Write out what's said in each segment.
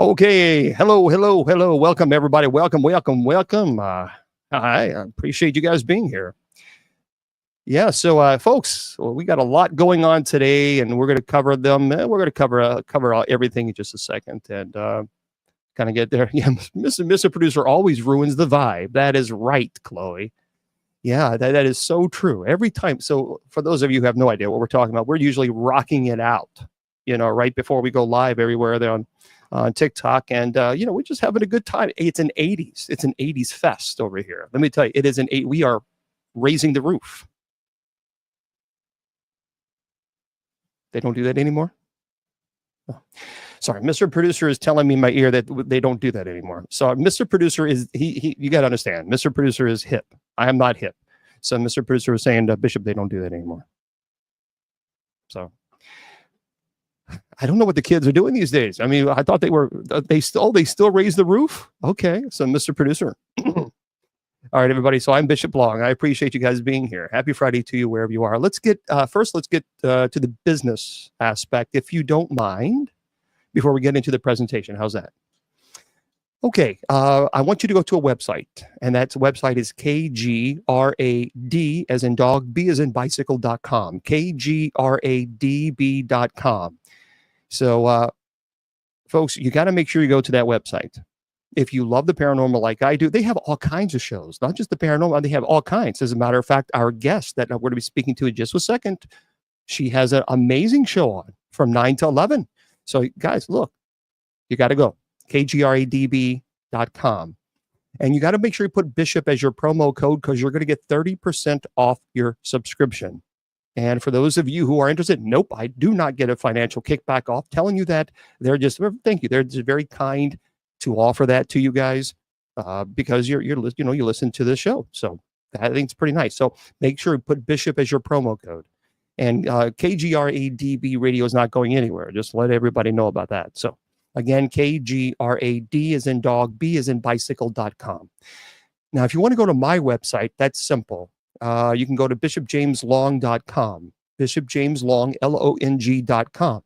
Okay, hello. Welcome, everybody. Welcome. I appreciate you guys being here. Yeah, so folks, we got a lot going on today, and we're going to cover them. We're going to cover everything in just a second, and kind of get there. Yeah, Mr. Producer always ruins the vibe. That is right, Chloe. Yeah, that is so true. Every time. So for those of you who have no idea what we're talking about, we're usually rocking it out, right before we go live everywhere there on TikTok. And, we're just having a good time. It's an 80s. It's an 80s fest over here. Let me tell you, it is we are raising the roof. They don't do that anymore? Oh. Sorry, Mr. Producer is telling me in my ear that they don't do that anymore. So Mr. Producer is, you got to understand, Mr. Producer is hip. I am not hip. So Mr. Producer is saying, Bishop, they don't do that anymore. So I don't know what the kids are doing these days. I mean, I thought they still raise the roof. Okay. So Mr. Producer. All right, everybody. So I'm Bishop Long. I appreciate you guys being here. Happy Friday to you wherever you are. Let's get to the business aspect, if you don't mind, before we get into the presentation. How's that? Okay, I want you to go to a website, and that website is KGRAD as in dog, B as in bicycle.com, KGRADB.com. So, folks, you got to make sure you go to that website. If you love the paranormal like I do, they have all kinds of shows, not just the paranormal. They have all kinds. As a matter of fact, our guest that we're going to be speaking to in just a second, she has an amazing show on from 9 to 11. So, guys, look, you got to go. KGRADB.com. And you got to make sure you put Bishop as your promo code because you're going to get 30% off your subscription. And for those of you who are interested, nope, I do not get a financial kickback off. Telling you that thank you. They're just very kind to offer that to you guys because you listen to the show. So I think it's pretty nice. So make sure you put Bishop as your promo code. And KGRADB radio is not going anywhere. Just let everybody know about that. So again, KGRAD is in dog, B is in bicycle.com. Now, if you want to go to my website, that's simple. You can go to bishopjameslong.com, bishopjameslong.com.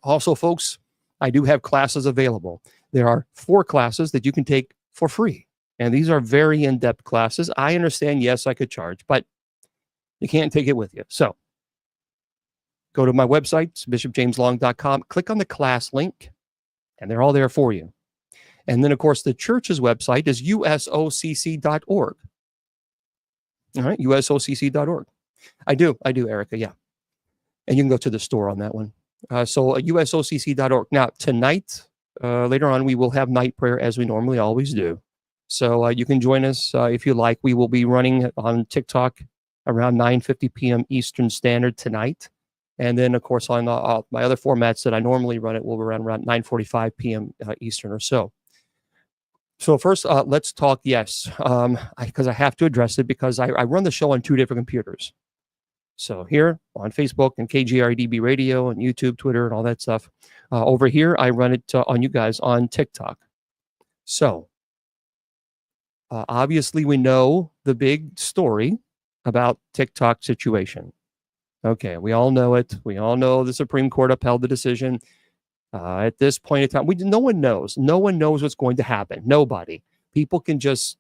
Also, folks, I do have classes available. There are 4 classes that you can take for free. And these are very in-depth classes. I understand, yes, I could charge, but you can't take it with you. So go to my website, bishopjameslong.com, click on the class link, and they're all there for you. And then, of course, the church's website is usocc.org. All right, usocc.org. I do, Erica, yeah. And you can go to the store on that one. So usocc.org. Now, tonight, later on, we will have night prayer as we normally always do. So you can join us if you like. We will be running on TikTok around 9:50 p.m. Eastern Standard tonight. And then, of course, on my other formats that I normally run it will be around 9:45 p.m. Eastern or so. So first, let's talk, yes, because I have to address it because I run the show on 2 different computers. So here on Facebook and KGRDB Radio and YouTube, Twitter, and all that stuff. Over here, I run it on you guys on TikTok. So obviously, we know the big story about TikTok situation. Okay, we all know it. We all know the Supreme Court upheld the decision. At this point in time, no one knows. No one knows what's going to happen. Nobody. People can just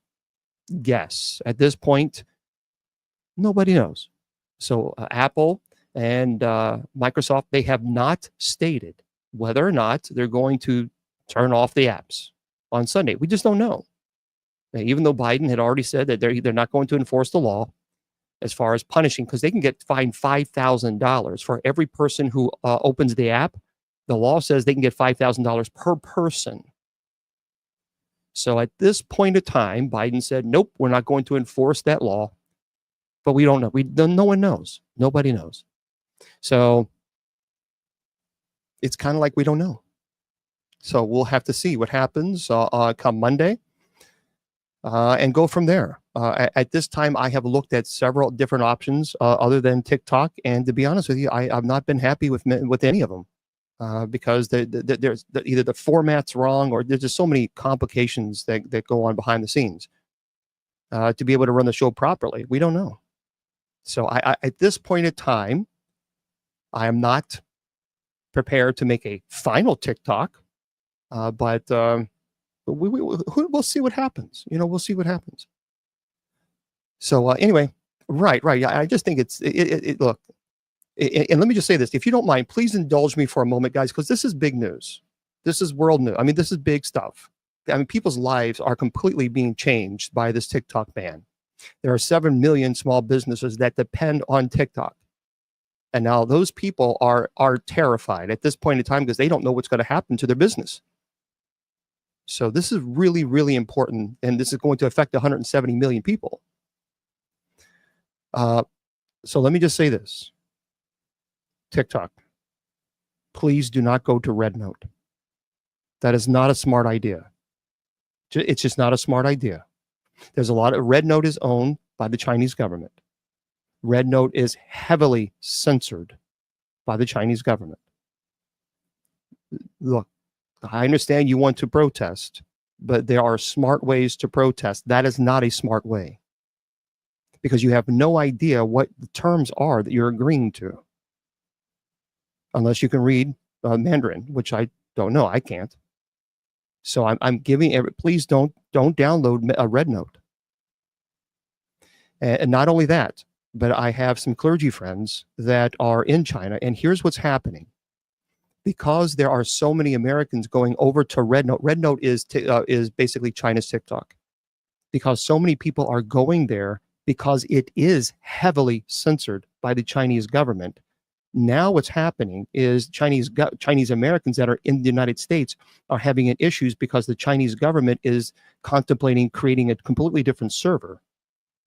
guess. At this point, nobody knows. So Apple and Microsoft, they have not stated whether or not they're going to turn off the apps on Sunday. We just don't know. Even though Biden had already said that they're not going to enforce the law as far as punishing, because they can get fined $5,000 for every person who opens the app. The law says they can get $5,000 per person. So at this point of time, Biden said, nope, we're not going to enforce that law. But we don't know. No one knows. Nobody knows. So it's kind of like we don't know. So we'll have to see what happens come Monday and go from there. At this time, I have looked at several different options other than TikTok. And to be honest with you, I've not been happy with any of them. Because there's either the format's wrong or there's just so many complications that go on behind the scenes to be able to run the show properly. We don't know. So I at this point in time, I am not prepared to make a final TikTok But we'll see what happens. We'll see what happens. So anyway, right. I just think look, and let me just say this, if you don't mind, please indulge me for a moment, guys, because this is big news. This is world news. I mean, this is big stuff. I mean, people's lives are completely being changed by this TikTok ban. There are 7 million small businesses that depend on TikTok. And now those people are terrified at this point in time because they don't know what's going to happen to their business. So this is really, really important. And this is going to affect 170 million people. So let me just say this. TikTok, please do not go to Red Note. That is not a smart idea. It's just not a smart idea. There's a lot of Red Note is owned by the Chinese government. Red Note is heavily censored by the Chinese government. Look, I understand you want to protest, but there are smart ways to protest. That is not a smart way because you have no idea what the terms are that you're agreeing to. Unless you can read Mandarin, which I don't know. I can't. So I'm giving, please don't download a Red Note. And not only that, but I have some clergy friends that are in China. And here's what's happening. Because there are so many Americans going over to Red Note. Red Note is basically China's TikTok. Because so many people are going there because it is heavily censored by the Chinese government. Now what's happening is Chinese Americans that are in the United States are having issues because the Chinese government is contemplating creating a completely different server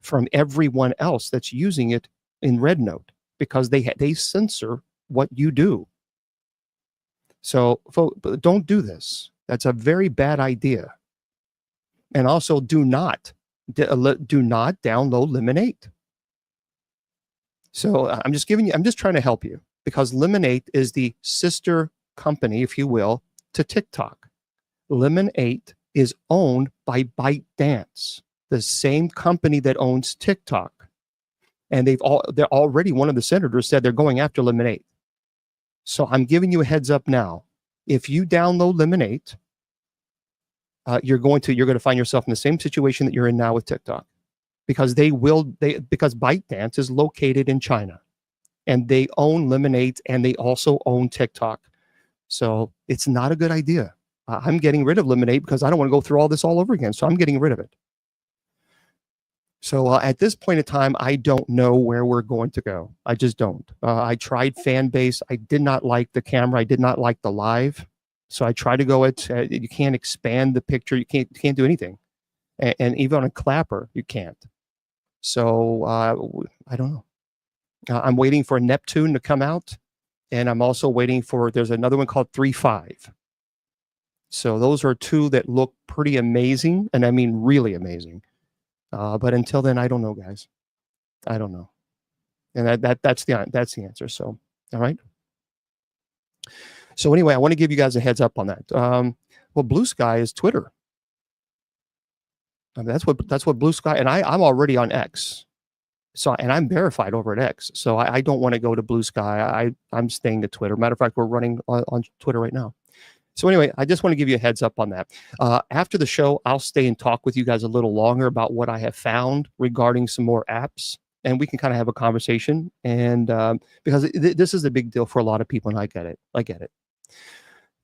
from everyone else that's using it in Red Note because they censor what you do. So don't do this. That's a very bad idea. And also do not download Lemonade. So I'm just trying to help you because Lemonade is the sister company, if you will, to TikTok. Lemonade is owned by ByteDance, the same company that owns TikTok. And they're already, one of the senators said they're going after Lemonade. So I'm giving you a heads up now. If you download Lemonade, you're going to find yourself in the same situation that you're in now with TikTok. Because because ByteDance is located in China and they own Lemonade and they also own TikTok. So it's not a good idea. I'm getting rid of Lemonade because I don't want to go through all this all over again. So I'm getting rid of it. So at this point in time, I don't know where we're going to go. I just don't. I tried Fanbase. I did not like the camera. I did not like the live. So I tried to go you can't expand the picture. You can't do anything. And even on a clapper, you can't. So I don't know. I'm waiting for Neptune to come out. And I'm also waiting there's another one called 3.5. So those are two that look pretty amazing. And I mean, really amazing. But until then, I don't know, guys. I don't know. And that's the answer. So, all right. So anyway, I want to give you guys a heads up on that. Well, Blue Sky is Twitter. I mean, that's what Blue Sky, and I'm already on X. So, and I'm verified over at X. So I don't want to go to Blue Sky. I'm staying to Twitter. Matter of fact, we're running on Twitter right now. So anyway, I just want to give you a heads up on that. After the show, I'll stay and talk with you guys a little longer about what I have found regarding some more apps, and we can kind of have a conversation. And because this is a big deal for a lot of people, and I get it.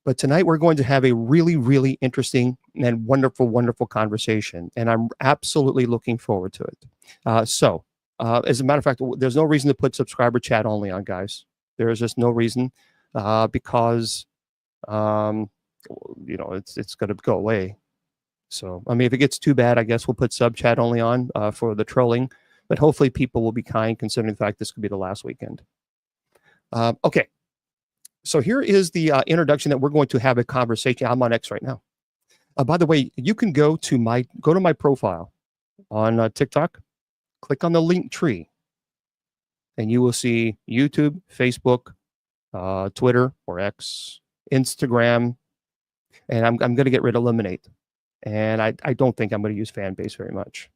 But tonight we're going to have a really, really interesting and wonderful, wonderful conversation, and I'm absolutely looking forward to it. So as a matter of fact, there's no reason to put subscriber chat only on, guys. There is just no reason because it's going to go away. So I mean, if it gets too bad, I guess we'll put sub chat only on for the trolling. But hopefully, people will be kind, considering the fact this could be the last weekend. Okay. So here is the introduction that we're going to have a conversation. I'm on X right now. By the way, you can go to my profile on TikTok, click on the link tree, and you will see YouTube, Facebook, Twitter or X, Instagram, and I'm going to get rid of Lemonade. And I don't think I'm going to use Fanbase very much.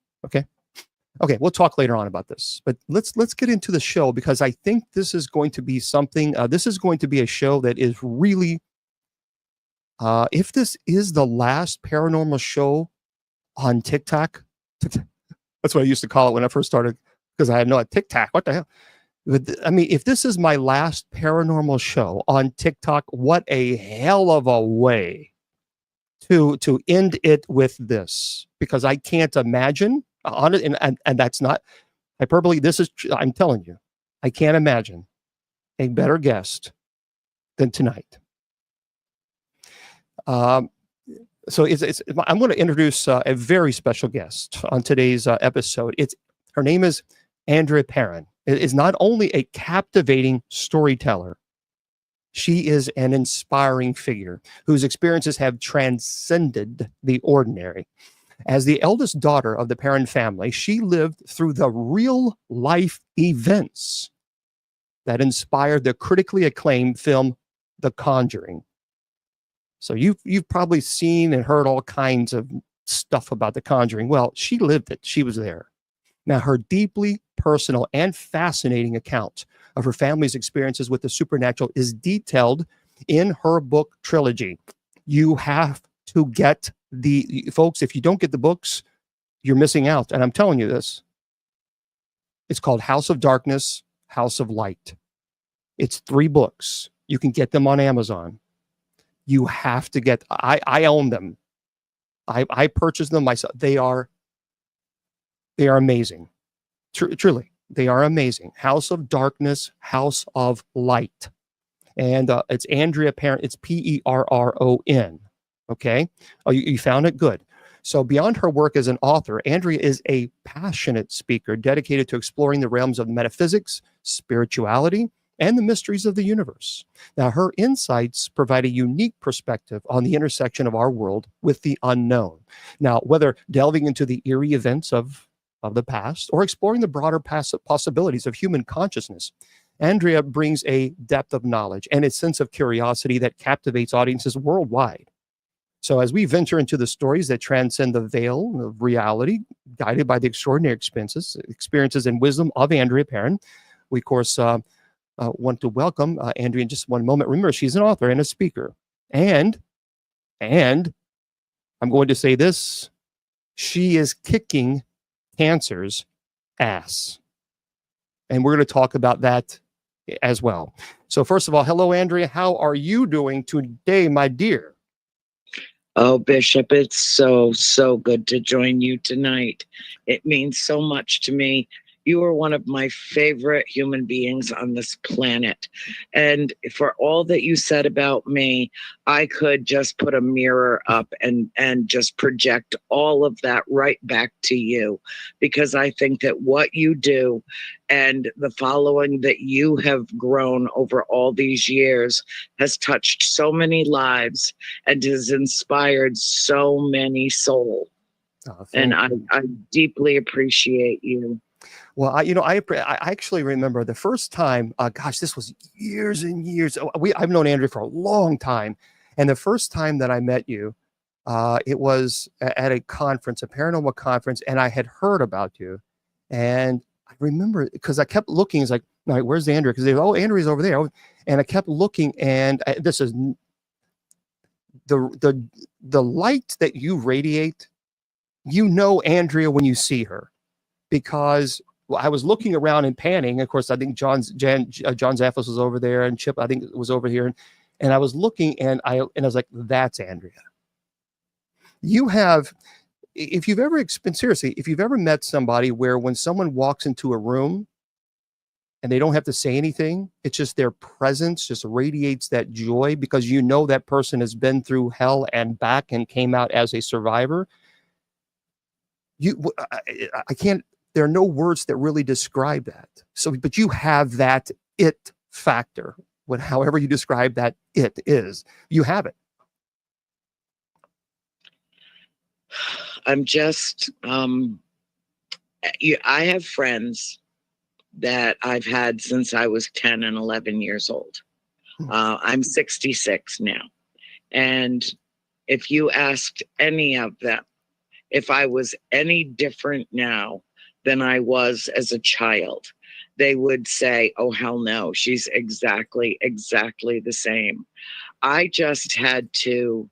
Okay, we'll talk later on about this, but let's get into the show because I think this is going to be something. This is going to be a show that is really If this is the last paranormal show on TikTok, that's what I used to call it when I first started, because I had no TikTok. What the hell? But I mean, if this is my last paranormal show on TikTok, what a hell of a way to end it with this, because I can't imagine on it, and that's not hyperbole. This is, I'm telling you, I can't imagine a better guest than tonight. So I'm going to introduce a very special guest on today's episode. Her name is Andrea Perron. It is not only a captivating storyteller, she is an inspiring figure whose experiences have transcended the ordinary. As the eldest daughter of the Perron family, she lived through the real life events that inspired the critically acclaimed film, The Conjuring. So you've probably seen and heard all kinds of stuff about The Conjuring. Well, she lived it. She was there. Now, her deeply personal and fascinating account of her family's experiences with the supernatural is detailed in her book trilogy. You have to get folks, if you don't get the books, you're missing out. And I'm telling you this. It's called House of Darkness, House of Light. It's 3 books. You can get them on Amazon. You have to get, I own them. I purchased them myself. They are amazing. Truly, they are amazing. House of Darkness, House of Light. And it's Andrea Perron. It's Perron. Okay. Oh, you found it? Good. So beyond her work as an author, Andrea is a passionate speaker dedicated to exploring the realms of metaphysics, spirituality, and the mysteries of the universe. Now, her insights provide a unique perspective on the intersection of our world with the unknown. Now, whether delving into the eerie events of the past or exploring the broader possibilities of human consciousness, Andrea brings a depth of knowledge and a sense of curiosity that captivates audiences worldwide. So as we venture into the stories that transcend the veil of reality, guided by the extraordinary experiences and wisdom of Andrea Perron, we, of course, want to welcome Andrea in just one moment. Remember, she's an author and a speaker. And I'm going to say this, she is kicking cancer's ass. And we're going to talk about that as well. So first of all, hello, Andrea. How are you doing today, my dear? Oh, Bishop, it's so good to join you tonight. It means so much to me. You are one of my favorite human beings on this planet. And for all that you said about me, I could just put a mirror up and just project all of that right back to you. Because I think that what you do and the following that you have grown over all these years has touched so many lives and has inspired so many souls. And I deeply appreciate you. Well, I actually remember the first time, gosh, this was years and years. I've known Andrea for a long time. And the first time that I met you, it was at a conference, a paranormal conference, and I had heard about you. And I remember, because I kept looking, it's like, all right, where's Andrea? Because they go, oh, Andrea's over there. And I kept looking, and this is the light that you radiate, Andrea when you see her. Because I was looking around and panning. Of course, I think John Zaffis was over there, and Chip, I think, was over here. And I was looking, and I was like, that's Andrea. You have, if you've ever met somebody where when someone walks into a room and they don't have to say anything, it's just their presence just radiates that joy, because that person has been through hell and back and came out as a survivor. I can't, there are no words that really describe that. So, but you have that it factor, however you describe that it is, you have it. I'm just, I have friends that I've had since I was 10 and 11 years old. I'm 66 now. And if you asked any of them if I was any different now than I was as a child, they would say, oh, hell no, she's exactly the same. I just had to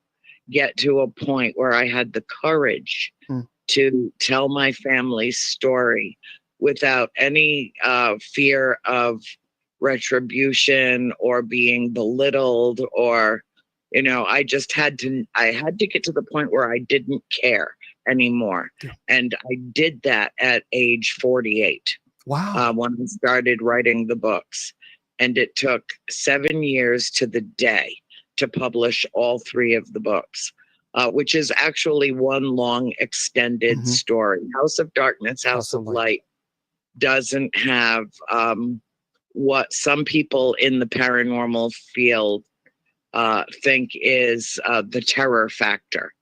get to a point where I had the courage Mm. to tell my family's story without any fear of retribution or being belittled, or I had to get to the point where I didn't care anymore. Yeah. And I did that at age 48. Wow. When I started writing the books. And it took 7 years to the day to publish all 3 of the books, which is actually one long extended story. House of Darkness, House of Light doesn't have what some people in the paranormal field think is the terror factor.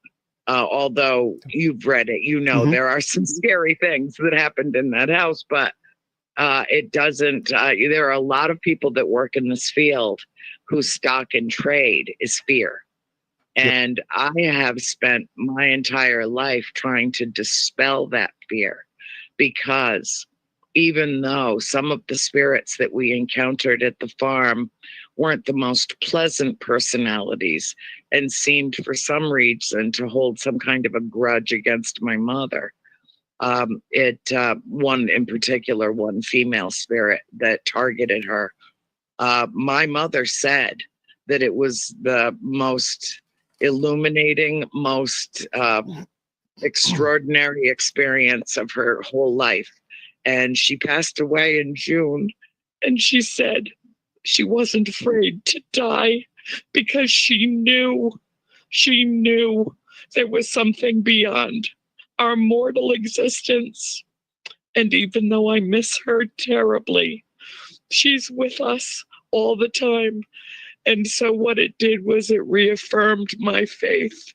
Although you've read it, there are some scary things that happened in that house, but it doesn't. There are a lot of people that work in this field whose stock and trade is fear. And I have spent my entire life trying to dispel that fear, because even though some of the spirits that we encountered at the farm weren't the most pleasant personalities and seemed for some reason to hold some kind of a grudge against my mother, one in particular, one female spirit that targeted her. My mother said that it was the most illuminating, most extraordinary experience of her whole life. And she passed away in June. And she said she wasn't afraid to die because she knew there was something beyond our mortal existence. And even though I miss her terribly, she's with us all the time. And so what it did was it reaffirmed my faith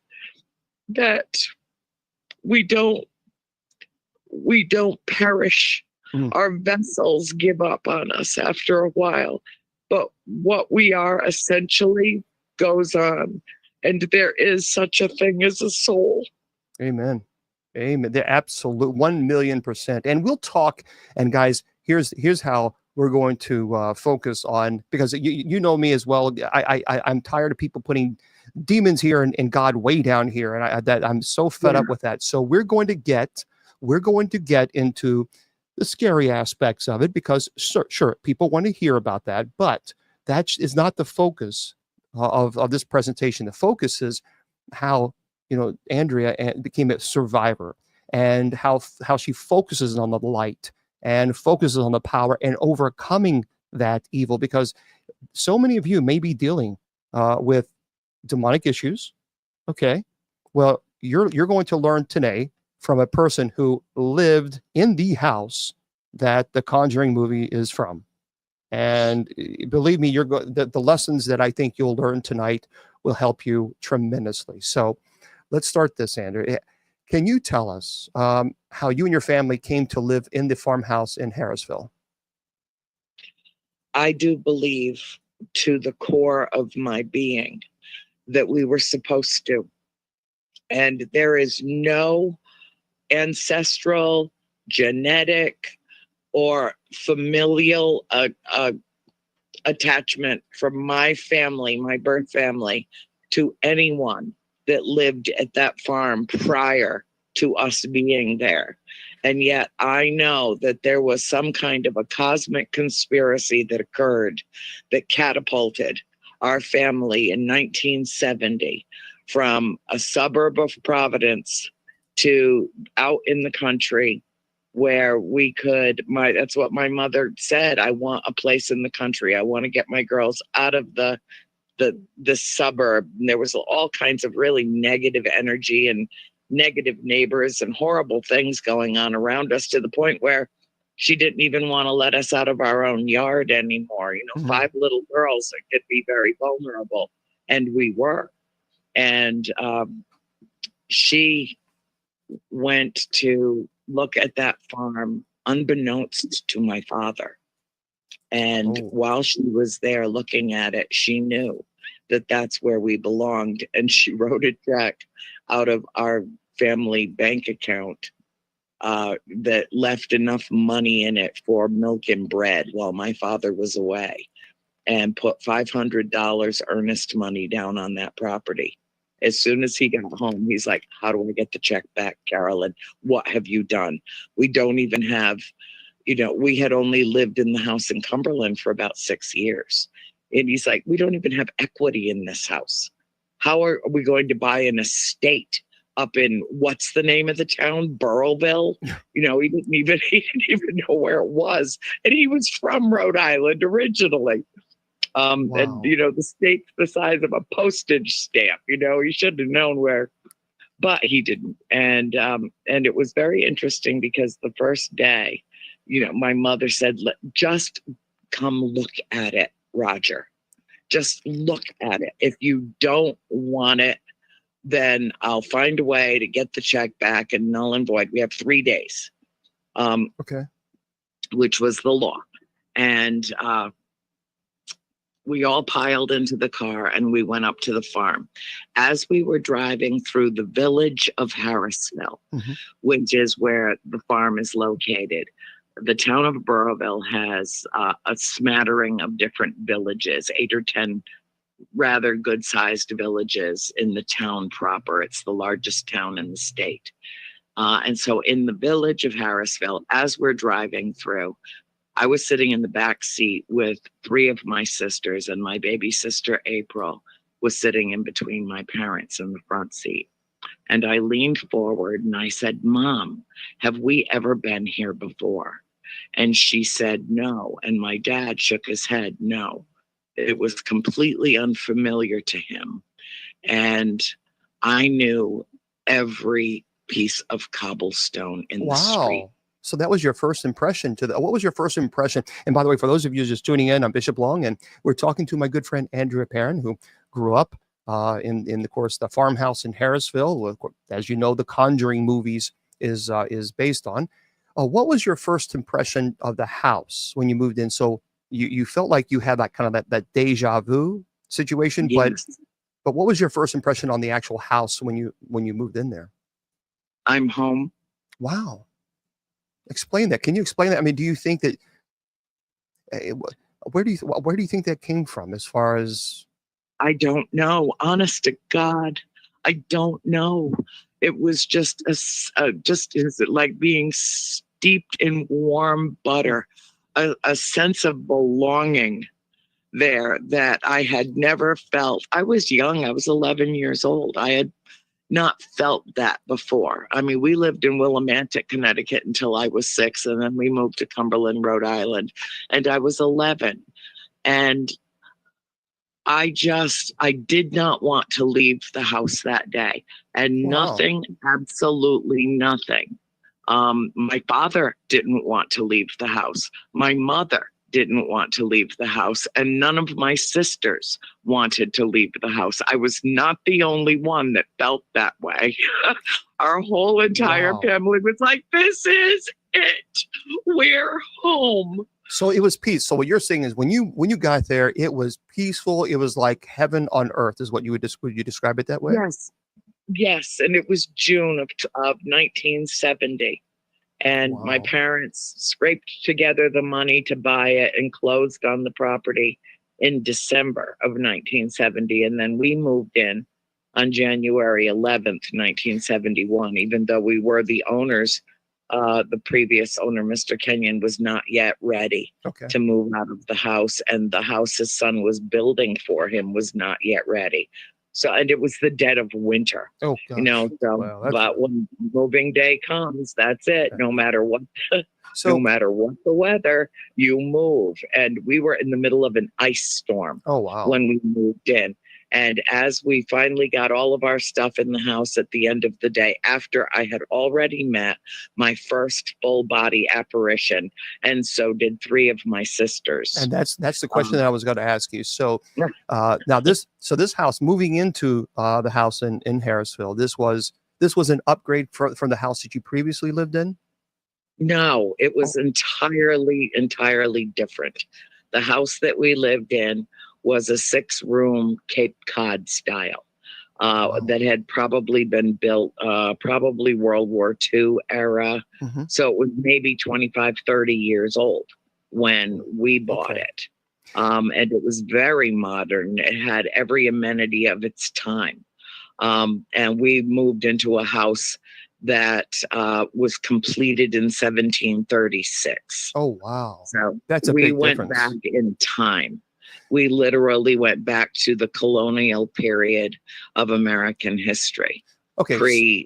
that we don't perish. Our vessels give up on us after a while, but what we are essentially goes on. And there is such a thing as a soul. Amen. Amen. The absolute 1,000,000%. And we'll talk. And guys, here's how we're going to focus on, because you know me as well. I'm tired of people putting demons here and God way down here, and I'm so fed up with that. So we're going to get into the scary aspects of it, because sure, people want to hear about that, but that is not the focus of this presentation. The focus is how Andrea became a survivor, and how she focuses on the light and focuses on the power and overcoming that evil, because so many of you may be dealing with demonic issues. Okay, well, you're going to learn today from a person who lived in the house that the Conjuring movie is from. And believe me, the lessons that I think you'll learn tonight will help you tremendously. So let's start this, Andrew. Can you tell us how you and your family came to live in the farmhouse in Harrisville? I do believe to the core of my being that we were supposed to. And there is no ancestral, genetic, or familial attachment from my family, my birth family, to anyone that lived at that farm prior to us being there. And yet I know that there was some kind of a cosmic conspiracy that occurred that catapulted our family in 1970 from a suburb of Providence to out in the country, where we could, that's what my mother said, I want a place in the country. I want to get my girls out of the suburb. And there was all kinds of really negative energy and negative neighbors and horrible things going on around us, to the point where she didn't even want to let us out of our own yard anymore. 5 little girls that could be very vulnerable, and we were. And she went to look at that farm unbeknownst to my father. And while she was there looking at it, she knew that that's where we belonged. And she wrote a check out of our family bank account that left enough money in it for milk and bread while my father was away. and put $500 earnest money down on that property. As soon as he got home, he's like, how do I get the check back, Carolyn? What have you done? We don't even have, we had only lived in the house in Cumberland for about 6 years. And he's like, we don't even have equity in this house. How are we going to buy an estate up in, what's the name of the town? Burrillville? He didn't even know where it was. And he was from Rhode Island originally. Wow. And the state's the size of a postage stamp. He should have known where, but he didn't. And it was very interesting because the first day, my mother said, just come look at it, Roger. Just look at it. If you don't want it, then I'll find a way to get the check back and null and void. We have 3 days. Okay. Which was the law. And we all piled into the car and we went up to the farm. As we were driving through the village of Harrisville, which is where the farm is located, the town of Burrillville has a smattering of different villages, 8 or 10 rather good-sized villages in the town proper. It's the largest town in the state. And so in the village of Harrisville, as we're driving through, I was sitting in the back seat with 3 of my sisters, and my baby sister, April, was sitting in between my parents in the front seat. And I leaned forward and I said, Mom, have we ever been here before? And she said, no. And my dad shook his head, no. It was completely unfamiliar to him. And I knew every piece of cobblestone in the street. So that was your first impression what was your first impression? And by the way, for those of you just tuning in, I'm Bishop Long, and we're talking to my good friend, Andrea Perron, who grew up in the course, the farmhouse in Harrisville, as you know, the Conjuring movies is based on. What was your first impression of the house when you moved in? So you felt like you had that kind of that deja vu situation, Yes. but what was your first impression on the actual house when you moved in there? I'm home. Wow. Explain that. Can you explain that? I mean, do you think that where do you think that came from as far as? I don't know. Honest to God, I don't know. It was just is it like being steeped in warm butter, a sense of belonging there that I had never felt. I was young. I was 11 years old. I had not felt that before. I mean, we lived in Willimantic, Connecticut until I was 6, and then we moved to Cumberland, Rhode Island, and I was 11. And I did not want to leave the house that day. And nothing, absolutely nothing. My father didn't want to leave the house. My mother didn't want to leave the house, and none of my sisters wanted to leave the house. I was not the only one that felt that way. Our whole entire family was like, this is it. We're home. So it was peace. So what you're saying is when you got there, it was peaceful. It was like heaven on earth is what you would describe it that way? Yes. And it was June of 1970. And my parents scraped together the money to buy it and closed on the property in December of 1970. And then we moved in on January 11th, 1971, even though we were the owners. The previous owner, Mr. Kenyon, was not yet ready to move out of the house. And the house his son was building for him was not yet ready. So, and it was the dead of winter, but when moving day comes, that's it. No matter what, no matter what the weather, you move. And we were in the middle of an ice storm when we moved in. And as we finally got all of our stuff in the house at the end of the day, after I had already met my first full body apparition, and so did 3 of my sisters. And that's the question that I was going to ask you. So now this house, moving into the house in Harrisville, this was an upgrade from the house that you previously lived in? No, it was entirely different. The house that we lived in was a 6-room Cape Cod style that had probably been built, probably World War II era. So it was maybe 25, 30 years old when we bought it. And it was very modern. It had every amenity of its time. And we moved into a house that was completed in 1736. Oh, wow. So That's a we big went back difference. in time. We literally went back to the colonial period of American history. Okay.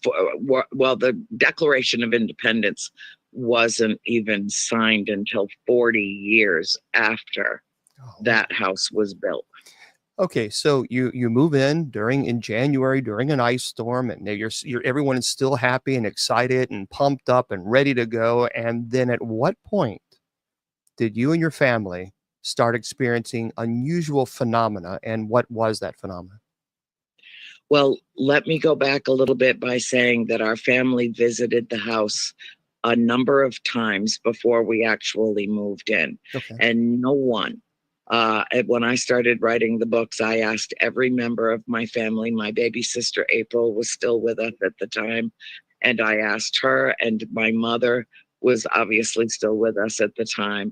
Well, the Declaration of Independence wasn't even signed until 40 years after that house was built. Okay, so you move in January during an ice storm, and you're everyone is still happy and excited and pumped up and ready to go. And then at what point did you and your family start experiencing unusual phenomena, and what was that phenomena? Well, let me go back a little bit by saying that our family visited the house a number of times before we actually moved in. Okay. And no one, when I started writing the books, I asked every member of my family. My baby sister April was still with us at the time. And I asked her, and my mother was obviously still with us at the time.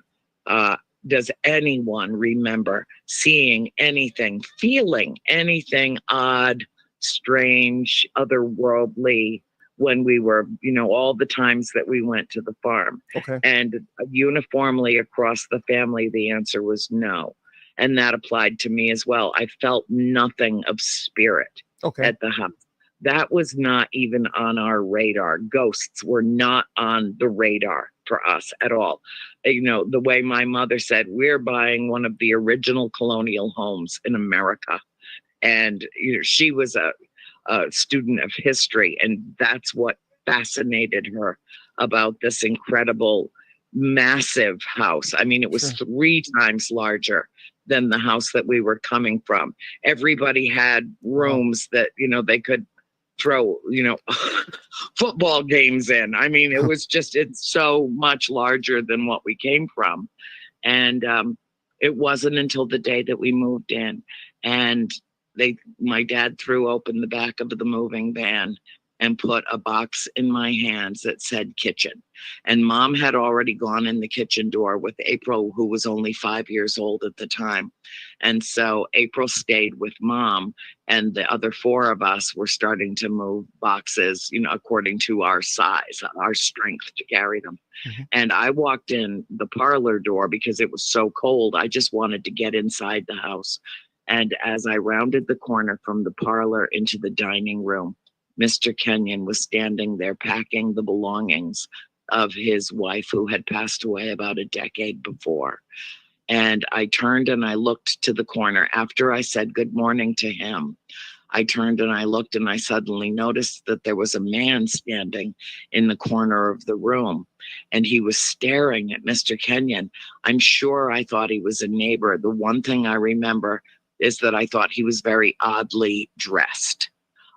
Does anyone remember seeing anything, feeling anything odd, strange, otherworldly when we were, all the times that we went to the farm? Okay. And uniformly across the family, the answer was no. And that applied to me as well. I felt nothing of spirit at the house. That was not even on our radar. Ghosts were not on the radar for us at all. The way my mother said, we're buying one of the original colonial homes in America. And she was a student of history, and that's what fascinated her about this incredible, massive house. I mean, it was 3 times larger than the house that we were coming from. Everybody had rooms that, they could throw, football games in. I mean, it's so much larger than what we came from. And it wasn't until the day that we moved in, and my dad threw open the back of the moving van and put a box in my hands that said kitchen. And Mom had already gone in the kitchen door with April, who was only 5 years old at the time. And so April stayed with Mom, and the other 4 of us were starting to move boxes, according to our size, our strength to carry them. Mm-hmm. And I walked in the parlor door because it was so cold. I just wanted to get inside the house. And as I rounded the corner from the parlor into the dining room, Mr. Kenyon was standing there packing the belongings of his wife, who had passed away about a decade before. And I turned and I looked to the corner. After I said good morning to him, I turned and I looked, and I suddenly noticed that there was a man standing in the corner of the room, and he was staring at Mr. Kenyon. I'm sure I thought he was a neighbor. The one thing I remember is that I thought he was very oddly dressed.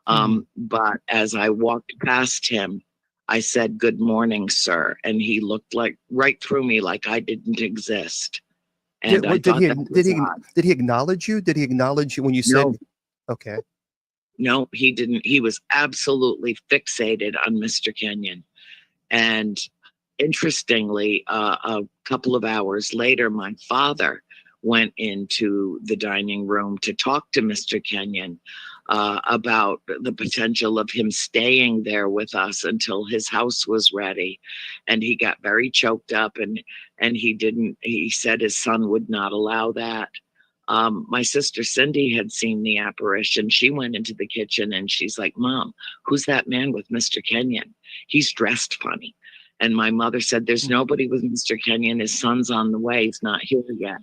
But as I walked past him, I said, good morning, sir. And he looked right through me like I didn't exist. And did he acknowledge you? Did he acknowledge you when you said? Okay. No, he didn't. He was absolutely fixated on Mr. Kenyon. And interestingly, a couple of hours later, my father went into the dining room to talk to Mr. Kenyon about the potential of him staying there with us until his house was ready. And he got very choked up, and he said his son would not allow that. My sister Cindy had seen the apparition. She went into the kitchen and she's like, Mom, who's that man with Mr. Kenyon? He's dressed funny. And my mother said, there's nobody with Mr. Kenyon. His son's on the way. He's not here yet.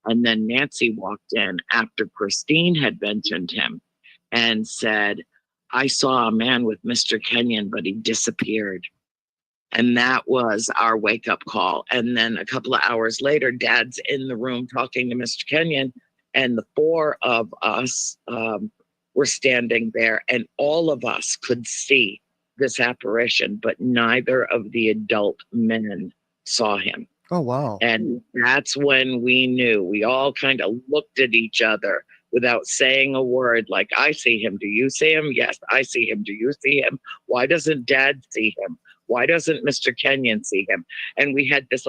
And then Nancy walked in after Christine had mentioned him and said, I saw a man with Mr. Kenyon, but he disappeared. And that was our wake up call. And then a couple of hours later, Dad's in the room talking to Mr. Kenyon, and the 4 of us were standing there, and all of us could see this apparition, but neither of the adult men saw him. Oh, wow. And that's when we knew. We all kind of looked at each other without saying a word, like, I see him. Do you see him? Yes, I see him. Do you see him? Why doesn't Dad see him? Why doesn't Mr. Kenyon see him? And we had this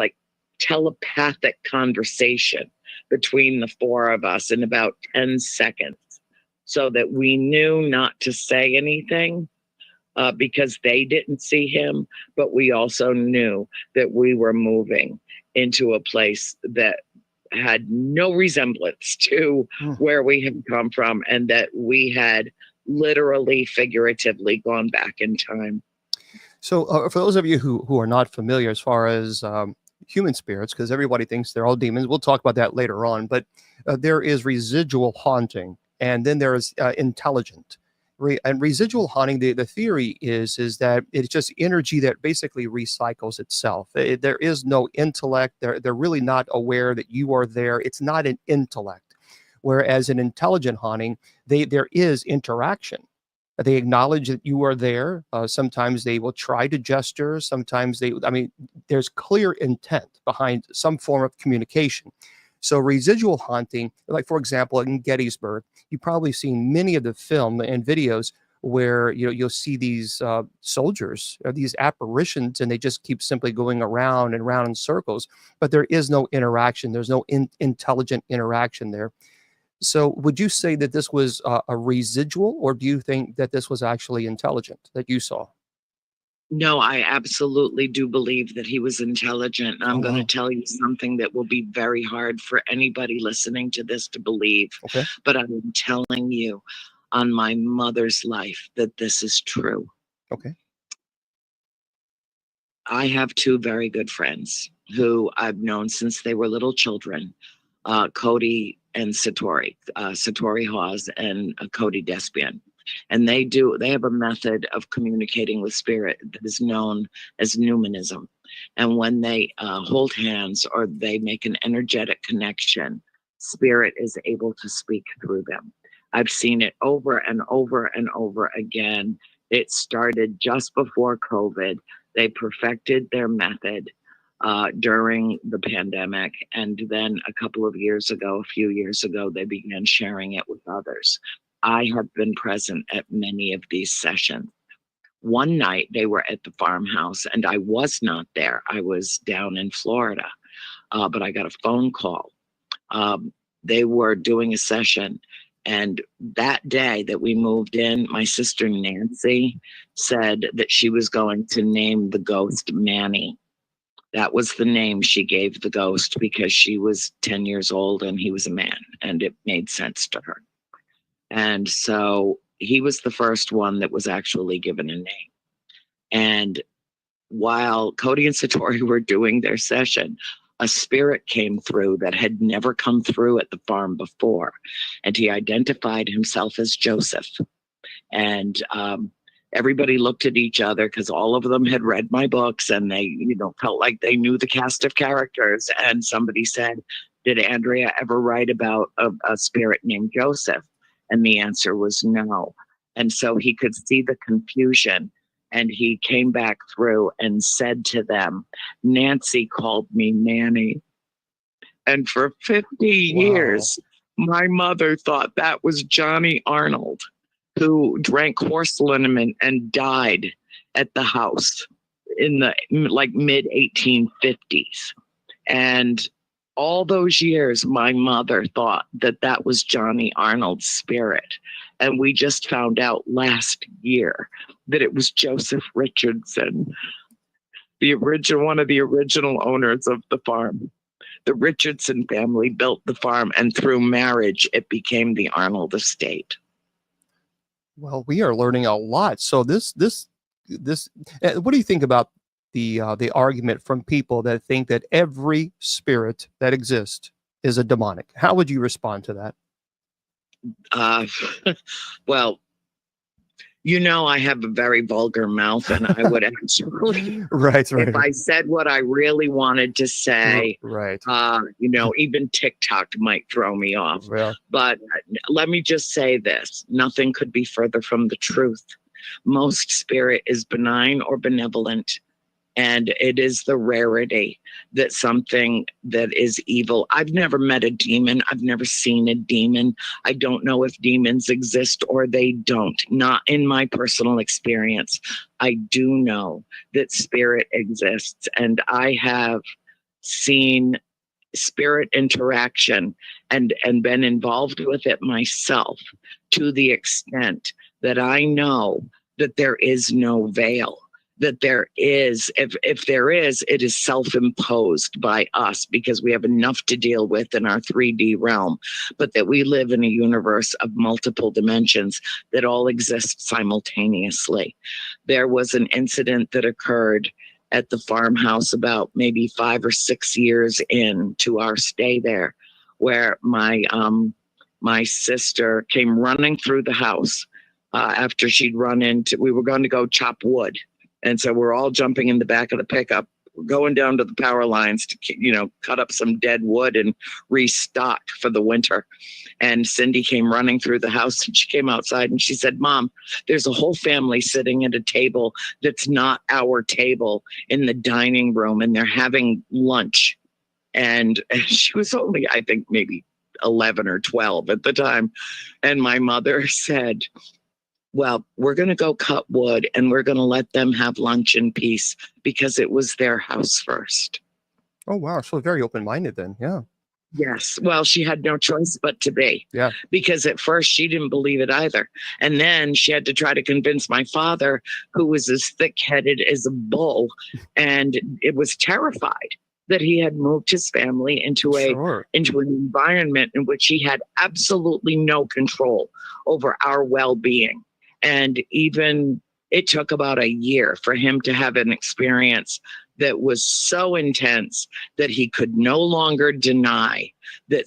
telepathic conversation between the four of us in about 10 seconds, so that we knew not to say anything because they didn't see him, but we also knew that we were moving into a place that had no resemblance to where we had come from, and that we had literally, figuratively gone back in time. So for those of you who are not familiar as far as human spirits, because everybody thinks they're all demons, we'll talk about that later on, but there is residual haunting, and then there is intelligent. And residual haunting, the theory is that it's just energy that basically recycles itself. There is no intellect. They're really not aware that you are there. It's not an intellect. Whereas an intelligent haunting, there is interaction. They acknowledge that you are there. Sometimes they will try to gesture. Sometimes there's clear intent behind some form of communication. So residual haunting, like for example, in Gettysburg, you've probably seen many of the film and videos where you'll see these soldiers, these apparitions, and they just keep simply going around and around in circles. But there is no interaction. There's no intelligent interaction there. So would you say that this was a residual, or do you think that this was actually intelligent that you saw? No, I absolutely do believe that he was intelligent. I'm going to tell you something that will be very hard for anybody listening to this to believe. Okay. But I'm telling you on my mother's life that this is true. Okay. I have two very good friends who I've known since they were little children, Cody and Satori, Satori Hawes and Cody Despian. And they have a method of communicating with spirit that is known as numinism. And when they hold hands or they make an energetic connection, spirit is able to speak through them. I've seen it over and over and over again. It started just before COVID. They perfected their method during the pandemic. And then a few years ago, they began sharing it with others. I have been present at many of these sessions. One night they were at the farmhouse and I was not there. I was down in Florida, but I got a phone call. They were doing a session, and that day that we moved in, my sister Nancy said that she was going to name the ghost Manny. That was the name she gave the ghost because she was 10 years old and he was a man, and it made sense to her. And so he was the first one that was actually given a name. And while Cody and Satori were doing their session, a spirit came through that had never come through at the farm before. And he identified himself as Joseph. And everybody looked at each other because all of them had read my books, and they, felt like they knew the cast of characters. And somebody said, "Did Andrea ever write about a spirit named Joseph?" And the answer was no. And so he could see the confusion, and he came back through and said to them, "Nancy called me Manny." And for 50 years, my mother thought that was Johnny Arnold, who drank horse liniment and died at the house in the mid 1850s. And all those years, my mother thought that was Johnny Arnold's spirit. And we just found out last year that it was Joseph Richardson, one of the original owners of the farm. The Richardson family built the farm, and through marriage, it became the Arnold estate. Well, we are learning a lot. So this, what do you think about the argument from people that think that every spirit that exists is a demonic? How would you respond to that? Well, I have a very vulgar mouth, and I would actually, right. if I said what I really wanted to say, right. Even TikTok might throw me off. Well, but let me just say this: nothing could be further from the truth. Most spirit is benign or benevolent. And it is the rarity that something that is evil. I've never met a demon. I've never seen a demon. I don't know if demons exist or they don't. Not in my personal experience. I do know that spirit exists. And I have seen spirit interaction and been involved with it myself, to the extent that I know that there is no veil, that there is, if there is, it is self-imposed by us because we have enough to deal with in our 3D realm, but that we live in a universe of multiple dimensions that all exist simultaneously. There was an incident that occurred at the farmhouse about maybe 5 or 6 years into our stay there, where my sister came running through the house after she'd run into, we were going to go chop wood. And so we're all jumping in the back of the pickup, going down to the power lines to, cut up some dead wood and restock for the winter. And Cindy came running through the house, and she came outside and she said, "Mom, there's a whole family sitting at a table that's not our table in the dining room, and they're having lunch." And she was only, I think, maybe 11 or 12 at the time. And my mother said, "Well, we're going to go cut wood and we're going to let them have lunch in peace because it was their house first." Oh, wow. So very open-minded then. Yeah. Yes. Well, she had no choice but to be. Yeah. Because at first she didn't believe it either. And then she had to try to convince my father, who was as thick-headed as a bull, and it was terrified that he had moved his family into an environment in which he had absolutely no control over our well-being. And even it took about a year for him to have an experience that was so intense that he could no longer deny that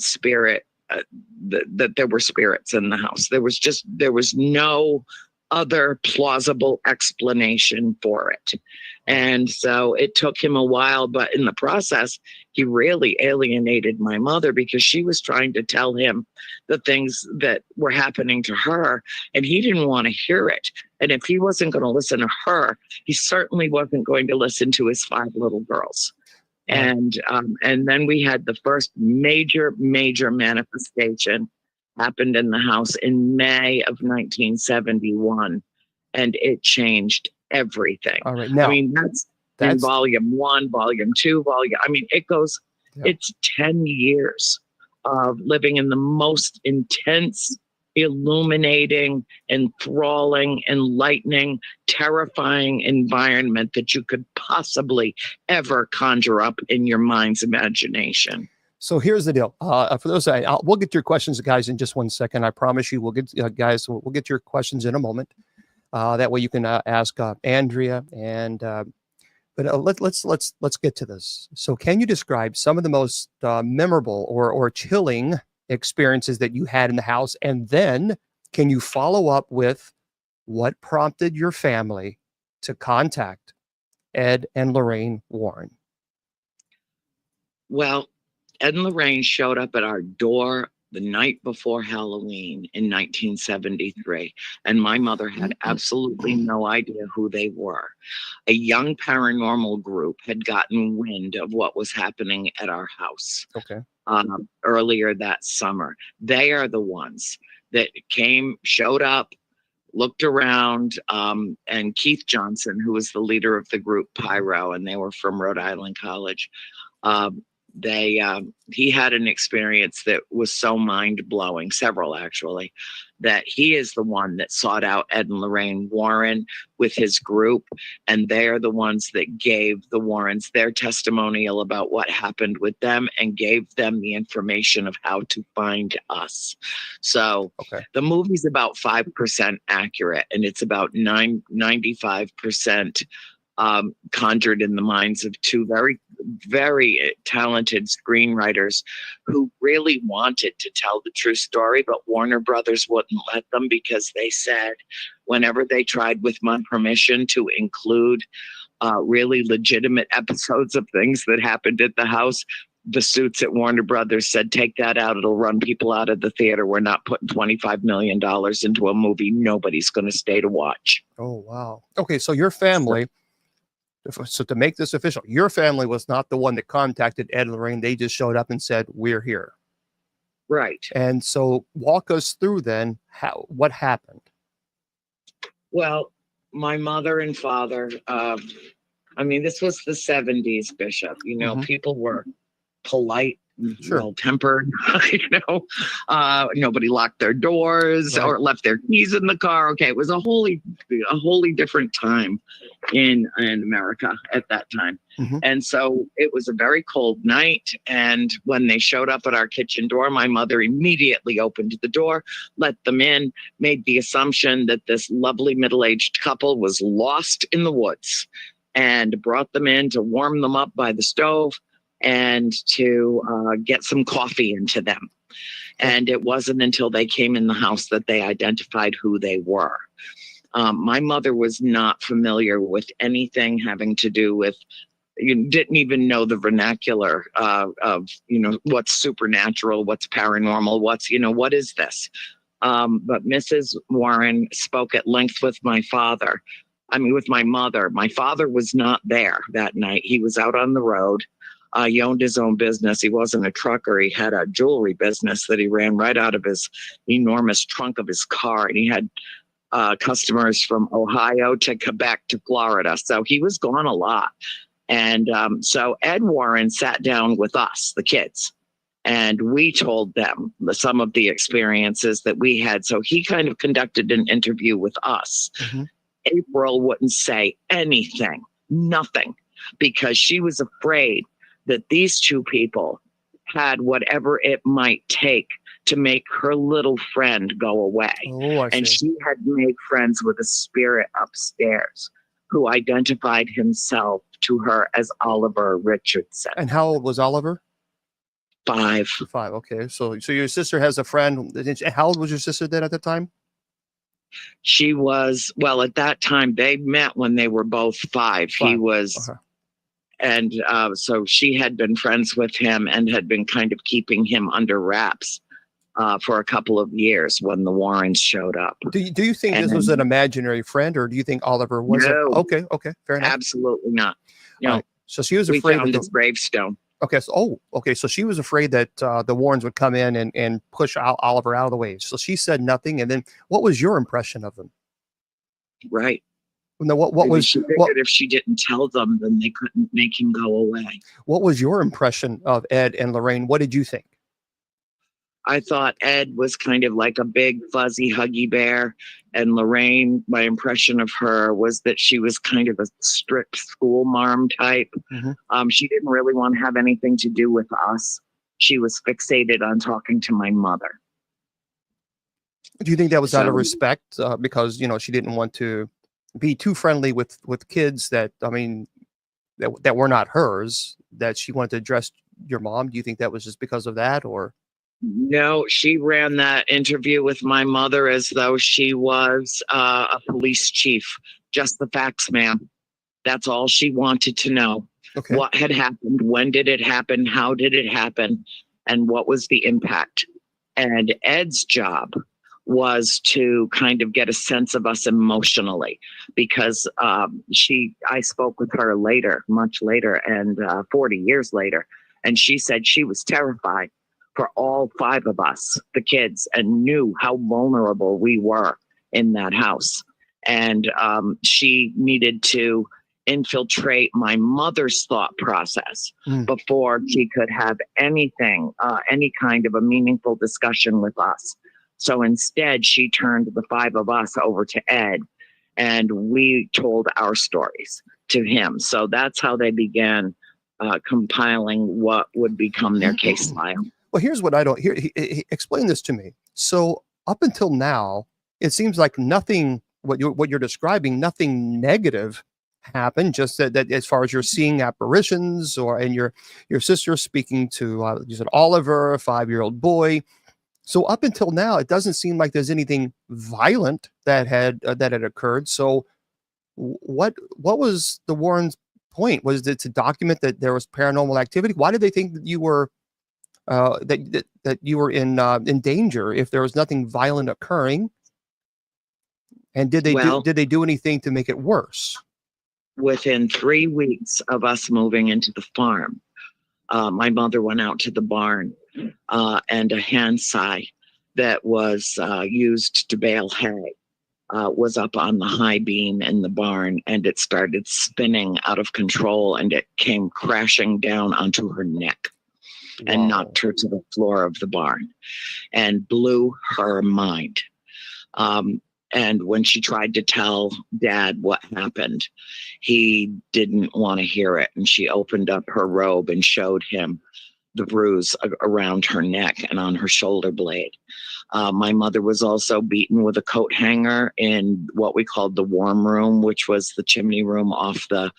that there were spirits in the house. There was no other plausible explanation for it. And so it took him a while, but in the process, he really alienated my mother because she was trying to tell him the things that were happening to her, and he didn't want to hear it. And if he wasn't going to listen to her, he certainly wasn't going to listen to his 5 little girls. And then we had the first major manifestation happened in the house in May of 1971, and it changed everything. All right. Now, I mean, that's in volume 1, volume 2, it goes, it's 10 years of living in the most intense, illuminating, enthralling, enlightening, terrifying environment that you could possibly ever conjure up in your mind's imagination. So here's the deal. For those, we'll get to your questions, guys, in just one second. I promise you, we'll get guys. We'll get to your questions in a moment. That way you can ask Andrea. And but let's get to this. So, can you describe some of the most memorable or chilling experiences that you had in the house, and then can you follow up with what prompted your family to contact Ed and Lorraine Warren? Well, Ed and Lorraine showed up at our door the night before Halloween in 1973, and my mother had absolutely no idea who they were. A young paranormal group had gotten wind of what was happening at our house earlier that summer. They are the ones that showed up, looked around, and Keith Johnson, who was the leader of the group Pyro, and they were from Rhode Island College, he had an experience that was so mind-blowing, several actually, that he is the one that sought out Ed and Lorraine Warren with his group, and they're the ones that gave the Warrens their testimonial about what happened with them and gave them the information of how to find us. So the movie's about 5% accurate, and it's about 95% conjured in the minds of 2 very, very talented screenwriters who really wanted to tell the true story, but Warner Brothers wouldn't let them because they said whenever they tried with my permission to include really legitimate episodes of things that happened at the house, the suits at Warner Brothers said, "Take that out. It'll run people out of the theater. We're not putting $25 million into a movie nobody's going to stay to watch." Oh, wow. Okay, so your family... So to make this official, your family was not the one that contacted Ed and Lorraine. They just showed up and said, "We're here." Right. And so walk us through then what happened. Well, my mother and father I mean, this was the 70s, Bishop. You know, Mhm. people were polite, Sure. well-tempered. Nobody locked their doors Right. or left their keys in the car. Okay, it was a wholly different time in America at that time. Mhm. And so it was a very cold night. And when they showed up at our kitchen door, my mother immediately opened the door, let them in, made the assumption that this lovely middle-aged couple was lost in the woods, and brought them in to warm them up by the stove and to get some coffee into them. And it wasn't until they came in the house that they identified who they were. My mother was not familiar with anything having to do with, you didn't even know the vernacular of, what's supernatural, what's paranormal, what is this? But Mrs. Warren spoke at length with my father. With my mother. My father was not there that night. He was out on the road. He owned his own business. He wasn't a trucker. He had a jewelry business that he ran right out of his enormous trunk of his car. And he had customers from Ohio to Quebec to Florida. So he was gone a lot. And so Ed Warren sat down with us, the kids, and we told them some of the experiences that we had. So he kind of conducted an interview with us. Mhm. April wouldn't say anything, nothing, because she was afraid that these two people had whatever it might take to make her little friend go away. Oh, I And see. she had made friends with a spirit upstairs who identified himself to her as Oliver Richardson. And how old was Oliver? 5. 5. Okay. So your sister has a friend. How old was your sister then at the time? She was, well, at that time, they met when they were both 5. He 5. was, Okay. and so she had been friends with him and had been kind of keeping him under wraps for a couple of years when the Warrens showed up. Do you think this was an imaginary friend, or do you think Oliver was No. Okay, fair enough. Absolutely not. All No, right. So she was we afraid found that his gravestone. So she was afraid that the Warrens would come in and push Oliver out of the way. So she said nothing. And then what was your impression of them? Right. No, what Maybe was she figured if she didn't tell them, then they couldn't make him go away. what was your impression of Ed and Lorraine? What did you think? I thought Ed was kind of like a big, fuzzy, huggy bear. And Lorraine, my impression of her was that she was kind of a strict school marm type. Mm-hmm. She didn't really want to have anything to do with us. She was fixated on talking to my mother. Do you think that was out of So, respect because she didn't want to be too friendly with kids that that were not hers, that she wanted to address your mom? Do you think that was just because of that, or? no, she ran that interview with my mother as though she was a police chief. Just the facts, ma'am. That's all she wanted to know. Okay. What had happened? When did it happen? How did it happen? And what was the impact? And Ed's job was to kind of get a sense of us emotionally, because I spoke with her later, much later, and 40 years later, and she said she was terrified for all 5 of us, the kids, and knew how vulnerable we were in that house. And she needed to infiltrate my mother's thought process before she could have anything, any kind of a meaningful discussion with us. So instead, she turned the 5 of us over to Ed, and we told our stories to him. So that's how they began compiling what would become their case file. Well, here's what I don't hear. Explain this to me. So up until now, it seems like nothing, what you're describing, nothing negative happened. Just that as far as you're seeing apparitions, and your sister speaking to you said Oliver, a 5-year-old boy. So up until now, it doesn't seem like there's anything violent that had occurred. So what was the Warrens' point? Was it to document that there was paranormal activity? Why did they think that you were that you were in danger if there was nothing violent occurring? And did they do anything to make it worse? Within 3 weeks of us moving into the farm, my mother went out to the barn and a hand sigh that was used to bale hay was up on the high beam in the barn, and it started spinning out of control, and it came crashing down onto her neck and knocked her to the floor of the barn and blew her mind. And when she tried to tell Dad what happened, he didn't want to hear it. And she opened up her robe and showed him the bruise around her neck and on her shoulder blade. My mother was also beaten with a coat hanger in what we called the warm room, which was the chimney room off the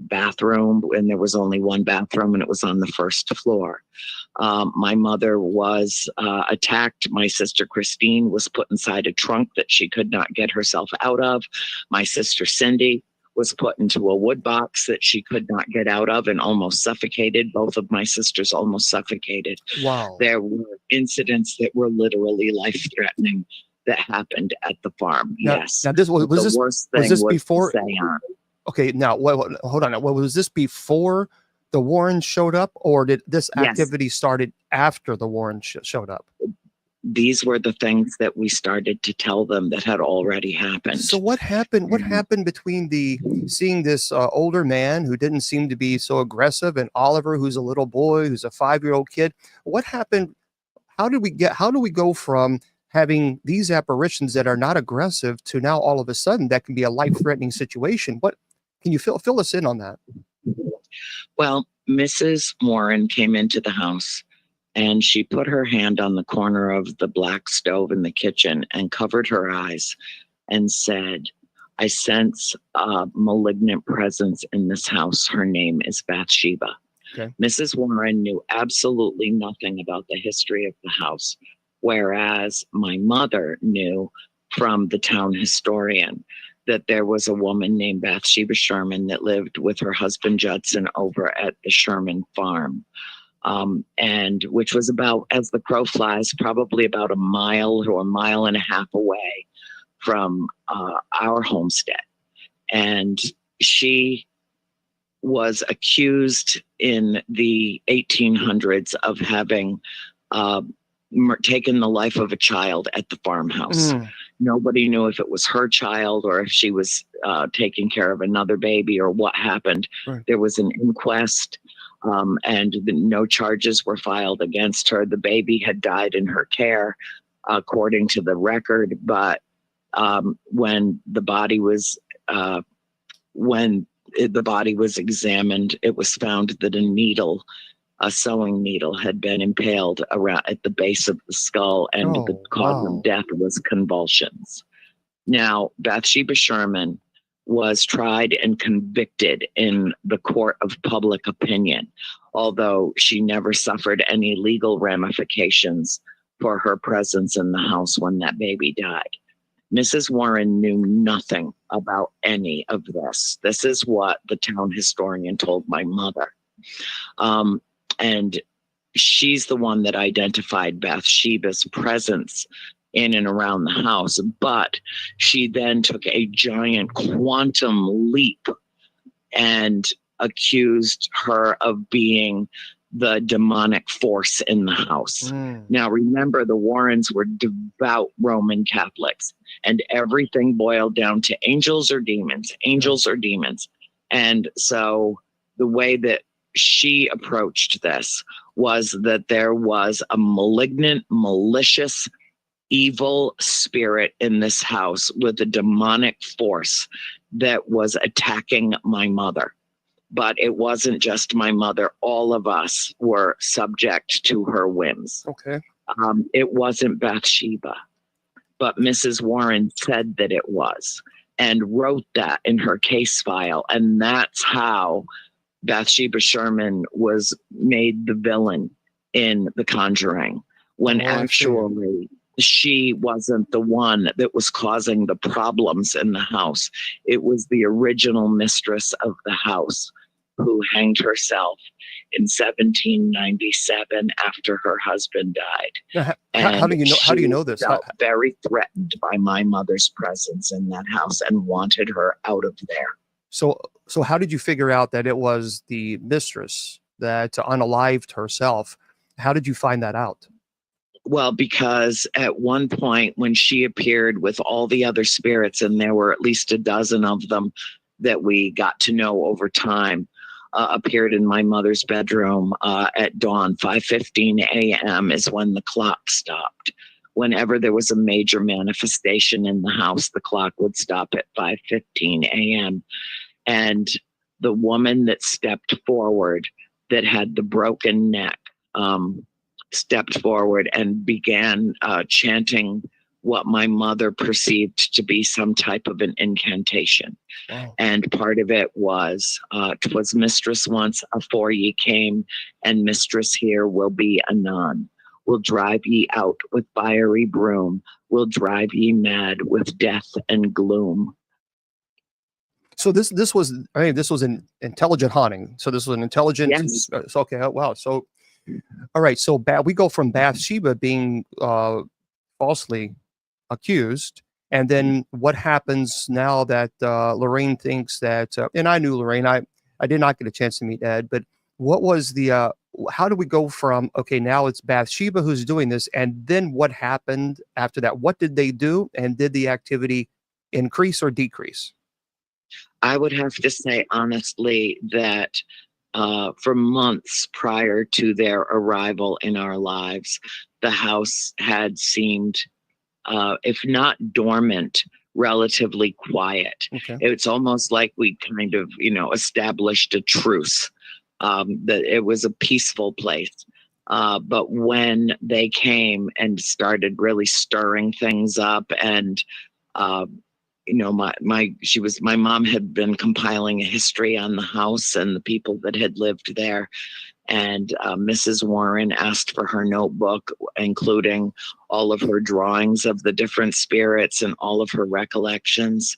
bathroom, and there was only one bathroom, and it was on the first floor. My mother was attacked. My sister Christine was put inside a trunk that she could not get herself out of. My sister Cindy was put into a wood box that she could not get out of and almost suffocated. Both of my sisters almost suffocated. Wow. There were incidents that were literally life-threatening that happened at the farm. Yes. Now, was this before? Okay, now hold on. Was this before the Warrens showed up, or did this activity started after the Warrens showed up? These were the things that we started to tell them that had already happened. So what happened? What happened between seeing this older man who didn't seem to be so aggressive, and Oliver, who's a little boy, who's a 5-year-old kid? What happened? How do we go from having these apparitions that are not aggressive to now all of a sudden that can be a life-threatening situation? What can you fill us in on that? Well, Mrs. Warren came into the house, and she put her hand on the corner of the black stove in the kitchen and covered her eyes and said, "I sense a malignant presence in this house. Her name is Bathsheba." Okay. Mrs. Warren knew absolutely nothing about the history of the house, whereas my mother knew from the town historian that there was a woman named Bathsheba Sherman that lived with her husband Judson over at the Sherman farm. And which was about, as the crow flies, probably about a mile or a mile and a half away from our homestead. And she was accused in the 1800s of having taken the life of a child at the farmhouse. Nobody knew if it was her child or if she was taking care of another baby or what happened. Right. There was an inquest. And no charges were filed against her. The baby had died in her care, according to the record. But when the body was examined, it was found that a sewing needle, had been impaled around at the base of the skull, and the cause of death was convulsions. Now, Bathsheba Sherman was tried and convicted in the court of public opinion, although she never suffered any legal ramifications for her presence in the house when that baby died. Mrs. Warren knew nothing about any of this. This is what the town historian told my mother. And she's the one that identified Bathsheba's presence in and around the house, but she then took a giant quantum leap and accused her of being the demonic force in the house. Now, remember, the Warrens were devout Roman Catholics, and everything boiled down to angels or demons, angels or demons. And so the way that she approached this was that there was a malignant, malicious, evil spirit in this house with a demonic force that was attacking my mother. But it wasn't just my mother. All of us were subject to her whims. Okay. It wasn't Bathsheba, but Mrs. Warren said that it was and wrote that in her case file. And that's how Bathsheba Sherman was made the villain in The Conjuring, when actually she wasn't the one that was causing the problems in the house. It was the original mistress of the house who hanged herself in 1797 after her husband died. Now, how do you know this? Felt very threatened by my mother's presence in that house and wanted her out of there. So how did you figure out that it was the mistress that unalived herself? How did you find that out? Well, because at one point when she appeared with all the other spirits, and there were at least a dozen of them that we got to know over time, appeared in my mother's bedroom at dawn. 5:15 a.m. is when the clock stopped. Whenever there was a major manifestation in the house, the clock would stop at 5:15 a.m. And the woman that stepped forward, that had the broken neck, stepped forward and began chanting what my mother perceived to be some type of an incantation. Wow. And part of it was, 'twas mistress once afore ye came, and mistress here will be anon. Will drive ye out with fiery broom, will drive ye mad with death and gloom. So this was, I mean, this was an intelligent haunting. So this was an intelligent. Yes. So, okay. Wow. So all right. So we go from Bathsheba being falsely accused, and then what happens now that Lorraine thinks that, and I knew Lorraine. I did not get a chance to meet Ed, but what was the? How do we go from, okay, now it's Bathsheba who's doing this, and then what happened after that? What did they do, and did the activity increase or decrease? I would have to say honestly that for months prior to their arrival in our lives, the house had seemed, if not dormant, relatively quiet. Okay. It's almost like we kind of, established a truce, that it was a peaceful place. But when they came and started really stirring things up, and my mom had been compiling a history on the house and the people that had lived there. And Mrs. Warren asked for her notebook, including all of her drawings of the different spirits and all of her recollections.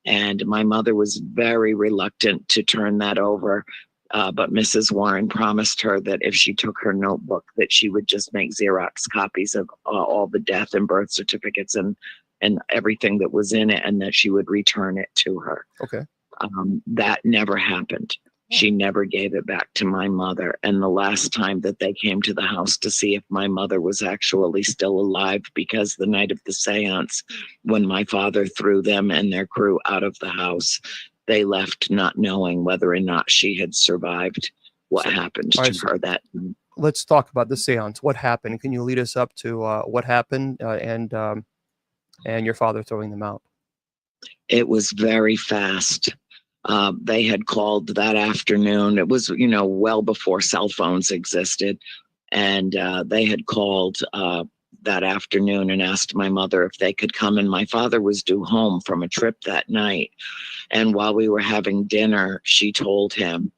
And my mother was very reluctant to turn that over. But Mrs. Warren promised her that if she took her notebook, that she would just make Xerox copies of all the death and birth certificates and everything that was in it, and that she would return it to her. Okay. That never happened. She never gave it back to my mother. And the last time that they came to the house to see if my mother was actually still alive, because the night of the seance, when my father threw them and their crew out of the house, they left not knowing whether or not she had survived what happened to her that night. Let's talk about the seance. What happened? Can you lead us up to what happened and your father throwing them out? It was very fast. They had called that afternoon. It was, well before cell phones existed. And they had called that afternoon and asked my mother if they could come. And my father was due home from a trip that night. And while we were having dinner, she told him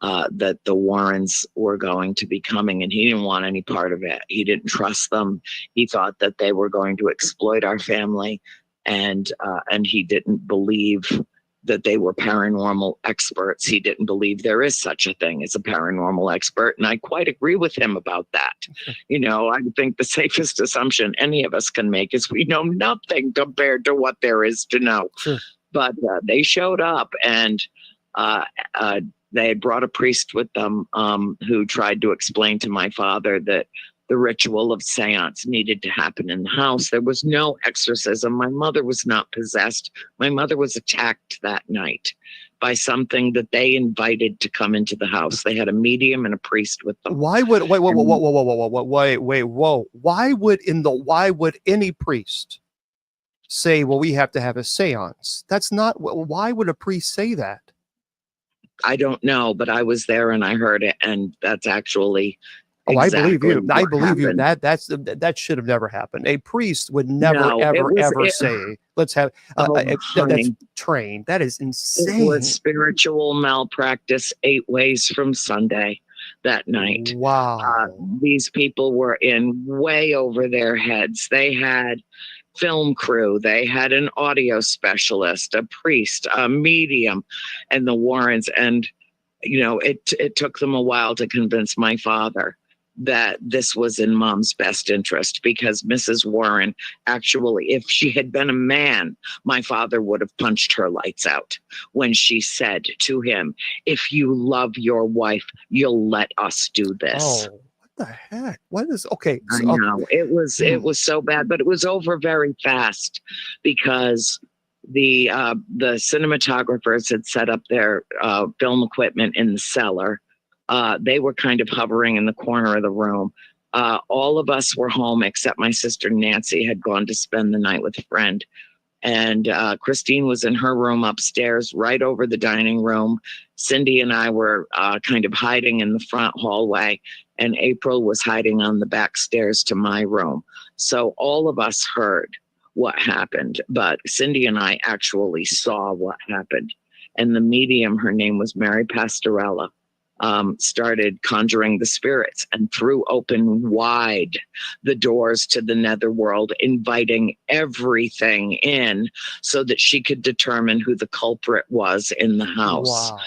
that the Warrens were going to be coming, and he didn't want any part of it. He didn't trust them. He thought that they were going to exploit our family, and he didn't believe that they were paranormal experts. He didn't believe there is such a thing as a paranormal expert, and I quite agree with him about that. I think the safest assumption any of us can make is we know nothing compared to what there is to know. Sure. But they showed up, and they had brought a priest with them who tried to explain to my father that the ritual of seance needed to happen in the house. There was no exorcism. My mother was not possessed. My mother was attacked that night by something that they invited to come into the house. They had a medium and a priest with them. Why would wait? Whoa! Why would any priest say, "Well, we have to have a seance"? That's not. Why would a priest say that? I don't know, but I was there and I heard it, and that's actually. Oh, exactly, I believe you. I believe happened. you. That should have never happened. A priest would never, ever say, "Let's have." That's trained. That is insane. It was spiritual malpractice 8 ways from Sunday that night. Wow. These people were in way over their heads. They had film crew, they had an audio specialist, a priest, a medium, and the Warrens. And it took them a while to convince my father that this was in Mom's best interest, because Mrs. Warren, actually, if she had been a man, my father would have punched her lights out when she said to him, "If you love your wife, you'll let us do this." Oh, what the heck? What is okay? I So, know it was so bad, but it was over very fast because the cinematographers had set up their film equipment in the cellar. They were kind of hovering in the corner of the room. All of us were home except my sister Nancy had gone to spend the night with a friend. And Christine was in her room upstairs, right over the dining room. Cindy and I were kind of hiding in the front hallway, and April was hiding on the back stairs to my room. So all of us heard what happened, but Cindy and I actually saw what happened. And the medium, her name was Mary Pastorella, started conjuring the spirits and threw open wide the doors to the netherworld, inviting everything in so that she could determine who the culprit was in the house. wow.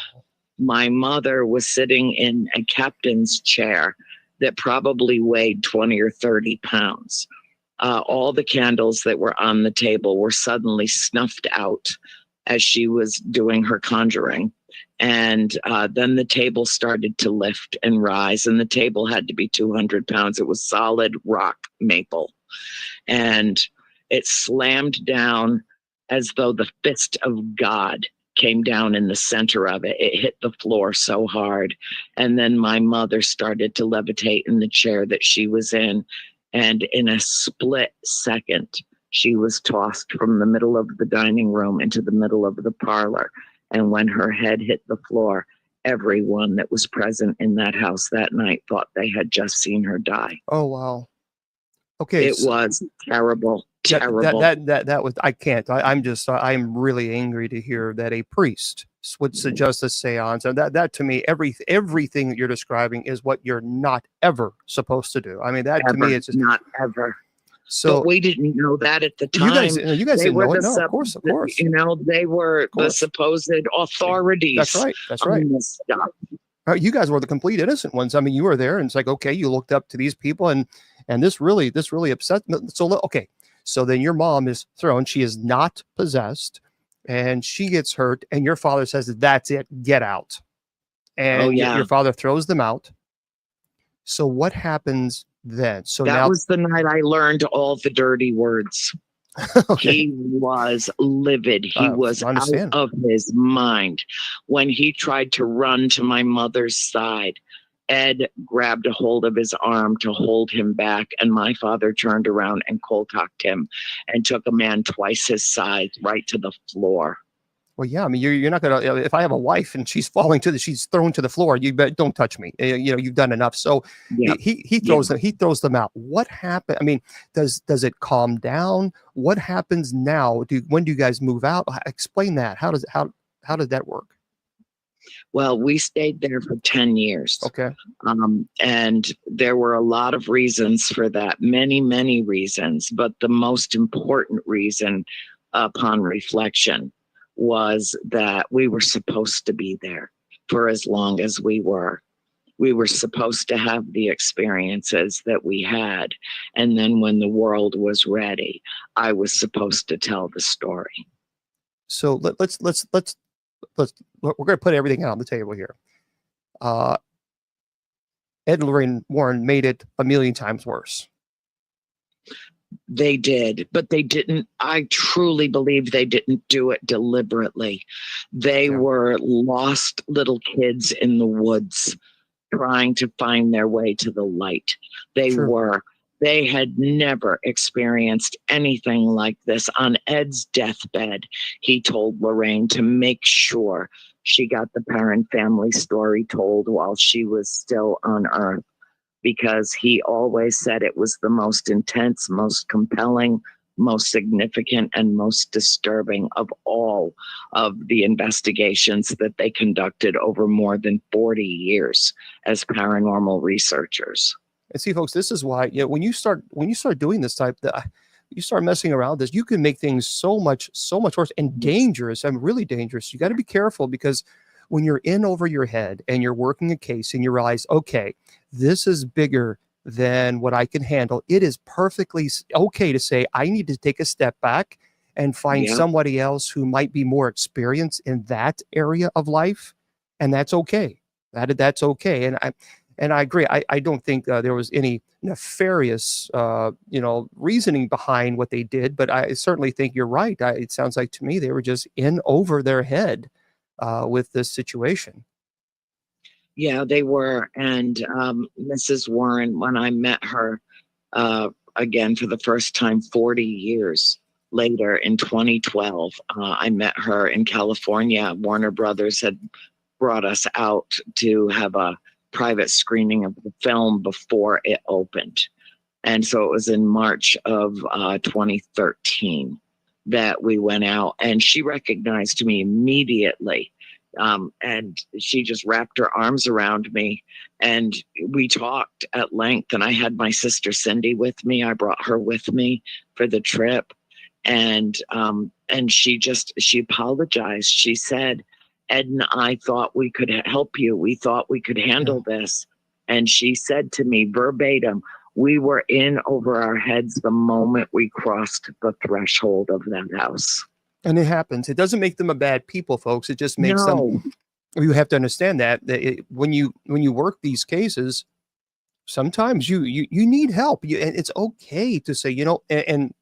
My mother was sitting in a captain's chair that probably weighed 20 or 30 pounds. All the candles that were on the table were suddenly snuffed out as she was doing her conjuring. And then the table started to lift and rise, and the table had to be 200 pounds. It was solid rock maple. And it slammed down as though the fist of God came down in the center of it. It hit the floor so hard. And then my mother started to levitate in the chair that she was in. And in a split second, she was tossed from the middle of the dining room into the middle of the parlor. And when her head hit the floor, everyone that was present in that house that night thought they had just seen her die. Oh, wow. Okay. It was terrible, terrible. That was, I can't, I'm really angry to hear that a priest would suggest a seance. And that to me, everything that you're describing is what you're not ever supposed to do. I mean, that ever, to me, it's just, not ever. so but we didn't know that at the time. You guys didn't know it. No, of course. You know, they were the supposed authorities. That's right. That's right. On this stuff. You guys were the complete innocent ones. I mean, you were there, and it's like, okay, you looked up to these people, and this really upset me. So okay, so then your mom is thrown. She is not possessed, and she gets hurt, and your father says, "That's it, get out." And your father throws them out. So what happens then? So that was the night I learned all the dirty words. Okay. He was livid. He was out of his mind. When he tried to run to my mother's side, Ed grabbed a hold of his arm to hold him back, and my father turned around and cold-cocked him and took a man twice his size right to the floor. Well, yeah, I mean, you're not gonna. If I have a wife and she's she's thrown to the floor, you bet, don't touch me. You know, you've done enough. So he throws them. He throws them out. What happened? I mean, does it calm down? What happens now? When do you guys move out? Explain that. How did that work? Well, we stayed there for 10 years. Okay. And there were a lot of reasons for that. Many, many reasons. But the most important reason, upon reflection, was that we were supposed to be there for as long as we were. We were supposed to have the experiences that we had. And then when the world was ready, I was supposed to tell the story. So let's we're going to put everything out on the table here. Ed and Lorraine Warren made it a million times worse. They did, but they didn't. I truly believe they didn't do it deliberately. They were lost little kids in the woods trying to find their way to the light. They had never experienced anything like this. On Ed's deathbed, he told Lorraine to make sure she got the Perron family story told while she was still on Earth, because he always said it was the most intense, most compelling, most significant, and most disturbing of all of the investigations that they conducted over more than 40 years as paranormal researchers. And see, folks, this is why, when you start doing this type, you start messing around with this, you can make things so much worse and dangerous. I mean, really dangerous. You got to be careful, because when you're in over your head and you're working a case and you realize, okay, this is bigger than what I can handle, it is perfectly okay to say, I need to take a step back and find somebody else who might be more experienced in that area of life. And that's okay. That's okay. And And I agree. I don't think there was any nefarious, reasoning behind what they did. But I certainly think you're right. It sounds like to me they were just in over their head with this situation. Yeah, they were. And Mrs. Warren, when I met her again for the first time 40 years later in 2012, I met her in California. Warner Brothers had brought us out to have a private screening of the film before it opened. And so it was in March of 2013 that we went out, and she recognized me immediately. And she just wrapped her arms around me, and we talked at length. And I had my sister Cindy with me. I brought her with me for the trip. And she apologized. She said, Ed and I thought we could help you. We thought we could handle this. And she said to me verbatim, we were in over our heads the moment we crossed the threshold of that house. And it happens. It doesn't make them a bad people, folks. It just makes them. You have to understand that when you work these cases, sometimes you need help. And it's okay to say, and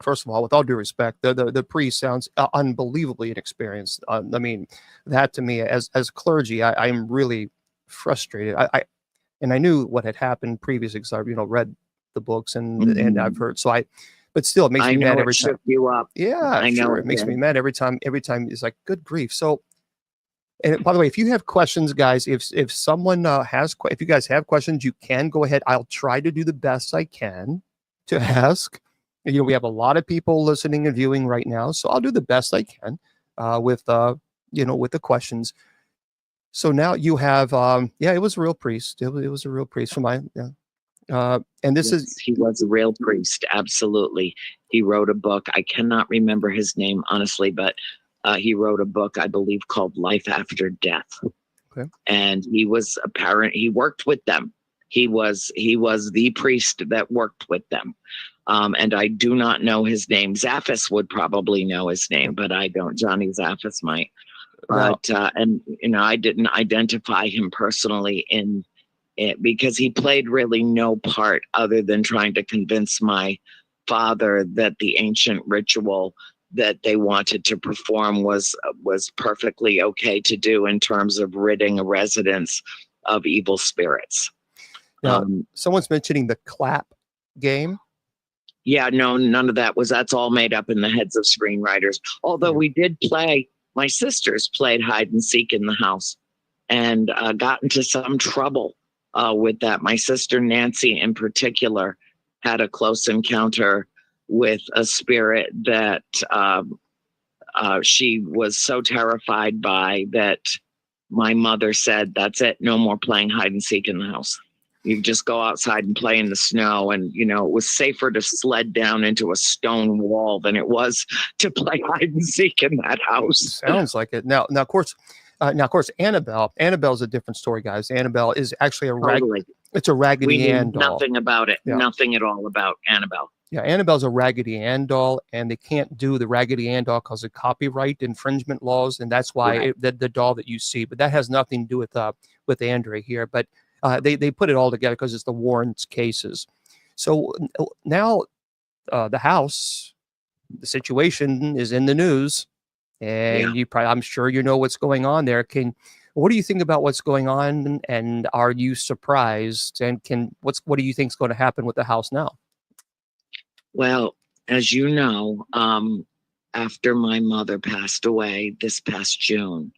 first of all, with all due respect, the priest sounds unbelievably inexperienced. I mean, that to me, as clergy, I'm really frustrated. I knew what had happened previously because I read the books and I've heard. But still, it makes me mad every time. Shook you up. Yeah, I know. It makes me mad every time. Every time it's like, good grief. So, and by the way, if you have questions, guys, if someone if you guys have questions, you can go ahead. I'll try to do the best I can to ask. We have a lot of people listening and viewing right now, so I'll do the best I can with the questions. So now you have, it was a real priest. It was a real priest from and this he was a real priest. Absolutely. He wrote a book. I cannot remember his name, honestly, but he wrote a book, I believe, called Life After Death. Okay. And he worked with them. He was the priest that worked with them. And I do not know his name. Zaffis would probably know his name, but I don't. Johnny Zaffis might. But, I didn't identify him personally in it because he played really no part other than trying to convince my father that the ancient ritual that they wanted to perform was perfectly okay to do in terms of ridding a residence of evil spirits. Now, someone's mentioning the clap game. Yeah, no, none of that's all made up in the heads of screenwriters. Although we did my sisters played hide and seek in the house and got into some trouble with that. My sister Nancy in particular had a close encounter with a spirit that she was so terrified by that my mother said, that's it, no more playing hide and seek in the house. You just go outside and play in the snow. And, it was safer to sled down into a stone wall than it was to play hide and seek in that house. Sounds like it. Now, of course, Annabelle's a different story, guys. Annabelle is actually it's a Raggedy Ann doll. Nothing about it. Yeah. Nothing at all about Annabelle. Yeah, Annabelle's a Raggedy Ann doll, and they can't do the Raggedy Ann doll because of copyright infringement laws, and that's why the doll that you see. But that has nothing to do with Andrea here. But they put it all together because it's the Warrens cases. So now the house, the situation is in the news, and I'm sure you know what's going on there. What do you think about what's going on, and are you surprised? And what do you think is going to happen with the house now? Well, as you know, after my mother passed away this past June,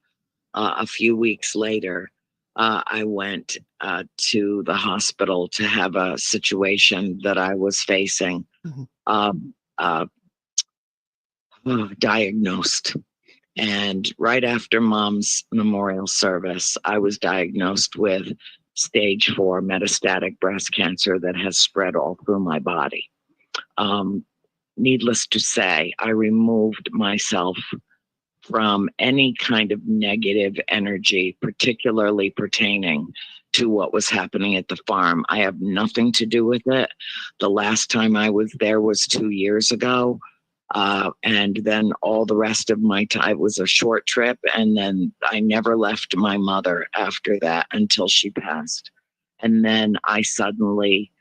a few weeks later, I went to the hospital to have a situation that I was facing diagnosed. And right after Mom's memorial service, I was diagnosed with stage 4 metastatic breast cancer that has spread all through my body. Needless to say, I removed myself from any kind of negative energy, particularly pertaining to what was happening at the farm. I have nothing to do with it. The last time I was there was 2 years ago. And then all the rest of my time, it was a short trip. And then I never left my mother after that until she passed. And then I suddenly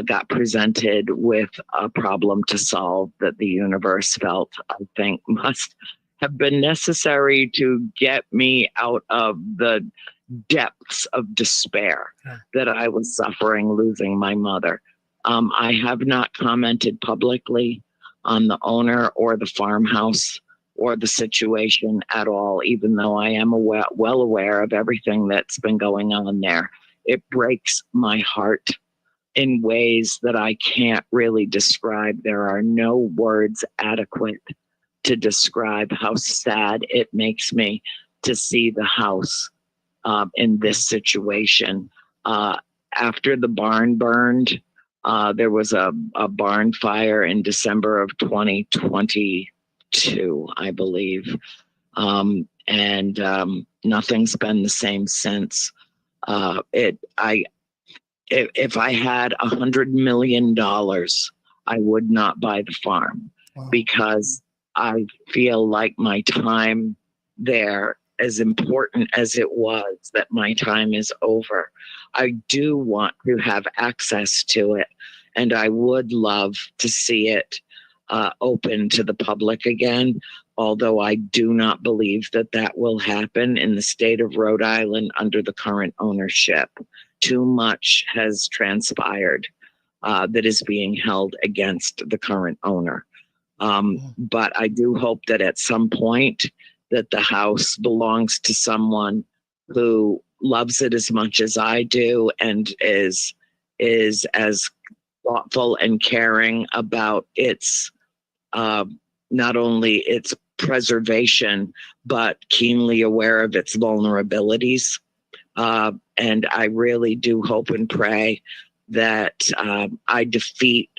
got presented with a problem to solve that the universe felt, I think, must have been necessary to get me out of the depths of despair that I was suffering losing my mother. I have not commented publicly on the owner or the farmhouse or the situation at all, even though I am well aware of everything that's been going on there. It breaks my heart in ways that I can't really describe. There are no words adequate to describe how sad it makes me to see the house in this situation. After the barn burned, there was a barn fire in December of 2022, I believe. And nothing's been the same since. If I had $100 million, I would not buy the farm. Wow. Because I feel like my time there, as important as it was, that my time is over. I do want to have access to it, and I would love to see it open to the public again, although I do not believe that that will happen in the state of Rhode Island under the current ownership. Too much has transpired that is being held against the current owner. But I do hope that at some point that the house belongs to someone who loves it as much as I do and is as thoughtful and caring about its not only its preservation, but keenly aware of its vulnerabilities. And I really do hope and pray that I defeat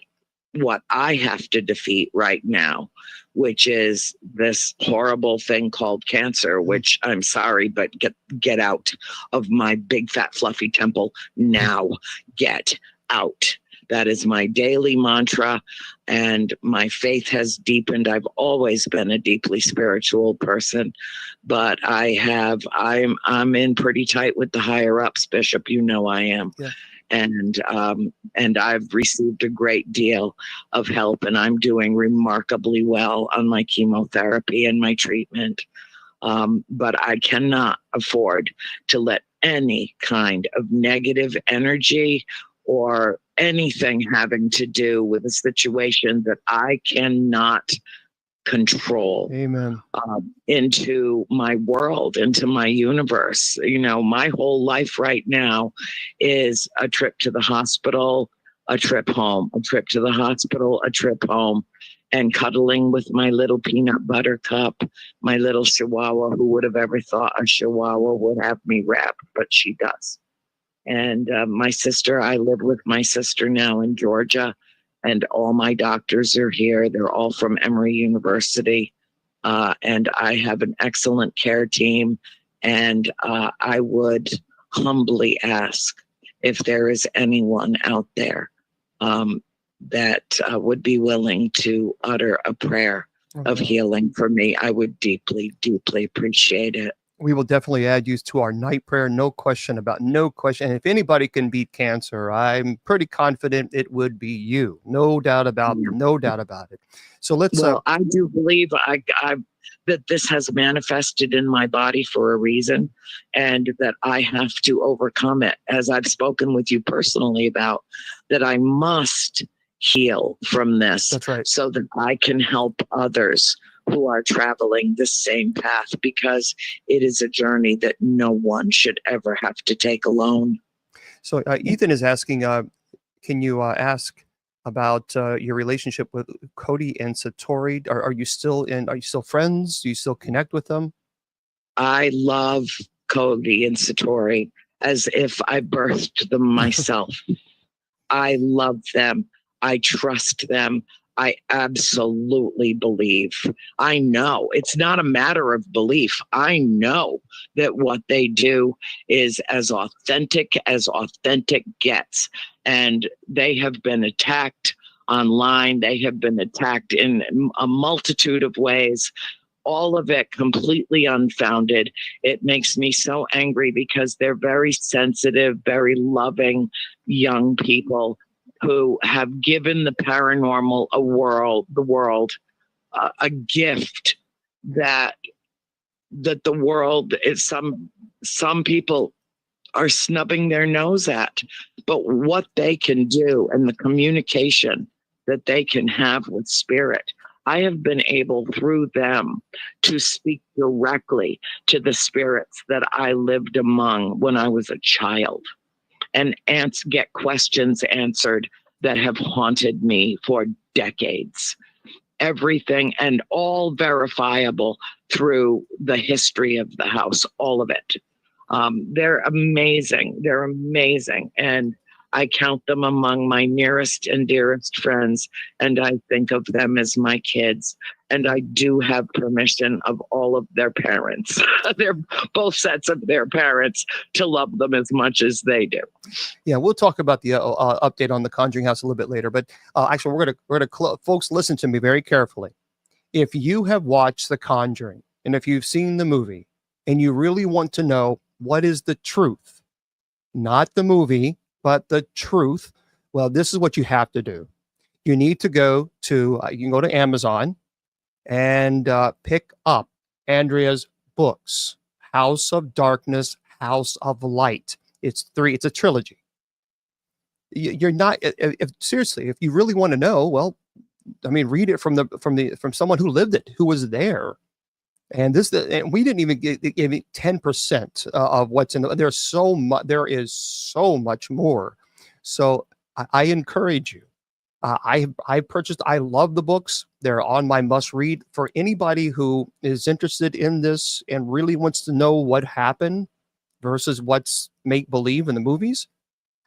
what I have to defeat right now, which is this horrible thing called cancer, which I'm sorry, but get out of my big fat fluffy temple now. Get out. That is my daily mantra, and my faith has deepened. I've always been a deeply spiritual person, but I'm in pretty tight with the higher ups, Bishop. You know I am. Yeah. And I've received a great deal of help, and I'm doing remarkably well on my chemotherapy and my treatment. But I cannot afford to let any kind of negative energy or anything having to do with a situation that I cannot control. Amen. Into my world, into my universe. You know, my whole life right now is a trip to the hospital, a trip home, a trip to the hospital, a trip home, and cuddling with my little peanut butter cup, my little chihuahua. Who would have ever thought a chihuahua would have me wrapped, but she does. And my sister, I live with my sister now in Georgia, and all my doctors are here. They're all from Emory University. And I have an excellent care team. And I would humbly ask if there is anyone out there that would be willing to utter a prayer of healing for me. I would deeply, deeply appreciate it. We will definitely add you to our night prayer. No question. And if anybody can beat cancer, I'm pretty confident it would be you. No doubt about it. So let's. Well, I do believe that this has manifested in my body for a reason, and that I have to overcome it, as I've spoken with you personally about, that I must heal from this. That's right. So that I can help others who are traveling the same path, because it is a journey that no one should ever have to take alone. So Ethan is asking, can you ask about your relationship with Cody and Satori? Are you still friends? Do you still connect with them? I love Cody and Satori as if I birthed them myself. I love them. I trust them. I absolutely believe. I know it's not a matter of belief. I know that what they do is as authentic gets. And they have been attacked online. They have been attacked in a multitude of ways. all of it completely unfounded. It makes me so angry because they're very sensitive, very loving young people who have given the paranormal the world, a gift that the world is some people are snubbing their nose at. But what they can do and the communication that they can have with spirit, I have been able through them to speak directly to the spirits that I lived among when I was a child, and get questions answered that have haunted me for decades. Everything, and all verifiable through the history of the house, all of it. They're amazing. They're amazing. And I count them among my nearest and dearest friends, and I think of them as my kids. And I do have permission of all of their parents, they're both sets of their parents, to love them as much as they do. Yeah, we'll talk about the update on the Conjuring House a little bit later. But actually, we're gonna folks, listen to me very carefully. If you have watched The Conjuring, and if you've seen the movie, and you really want to know what is the truth, not the movie, but the truth, well, this is what you have to do. You need to go to, you can go to Amazon and pick up Andrea's books, House of Darkness, House of Light. It's a trilogy. You're not, seriously, if you really want to know, well, I mean, read it from someone who lived it, who was there. And and we didn't even give 10% of what's in there's so much. There is so much more. So I encourage you. I purchased. I love the books. They're on my must read for anybody who is interested in this and really wants to know what happened versus what's make believe in the movies.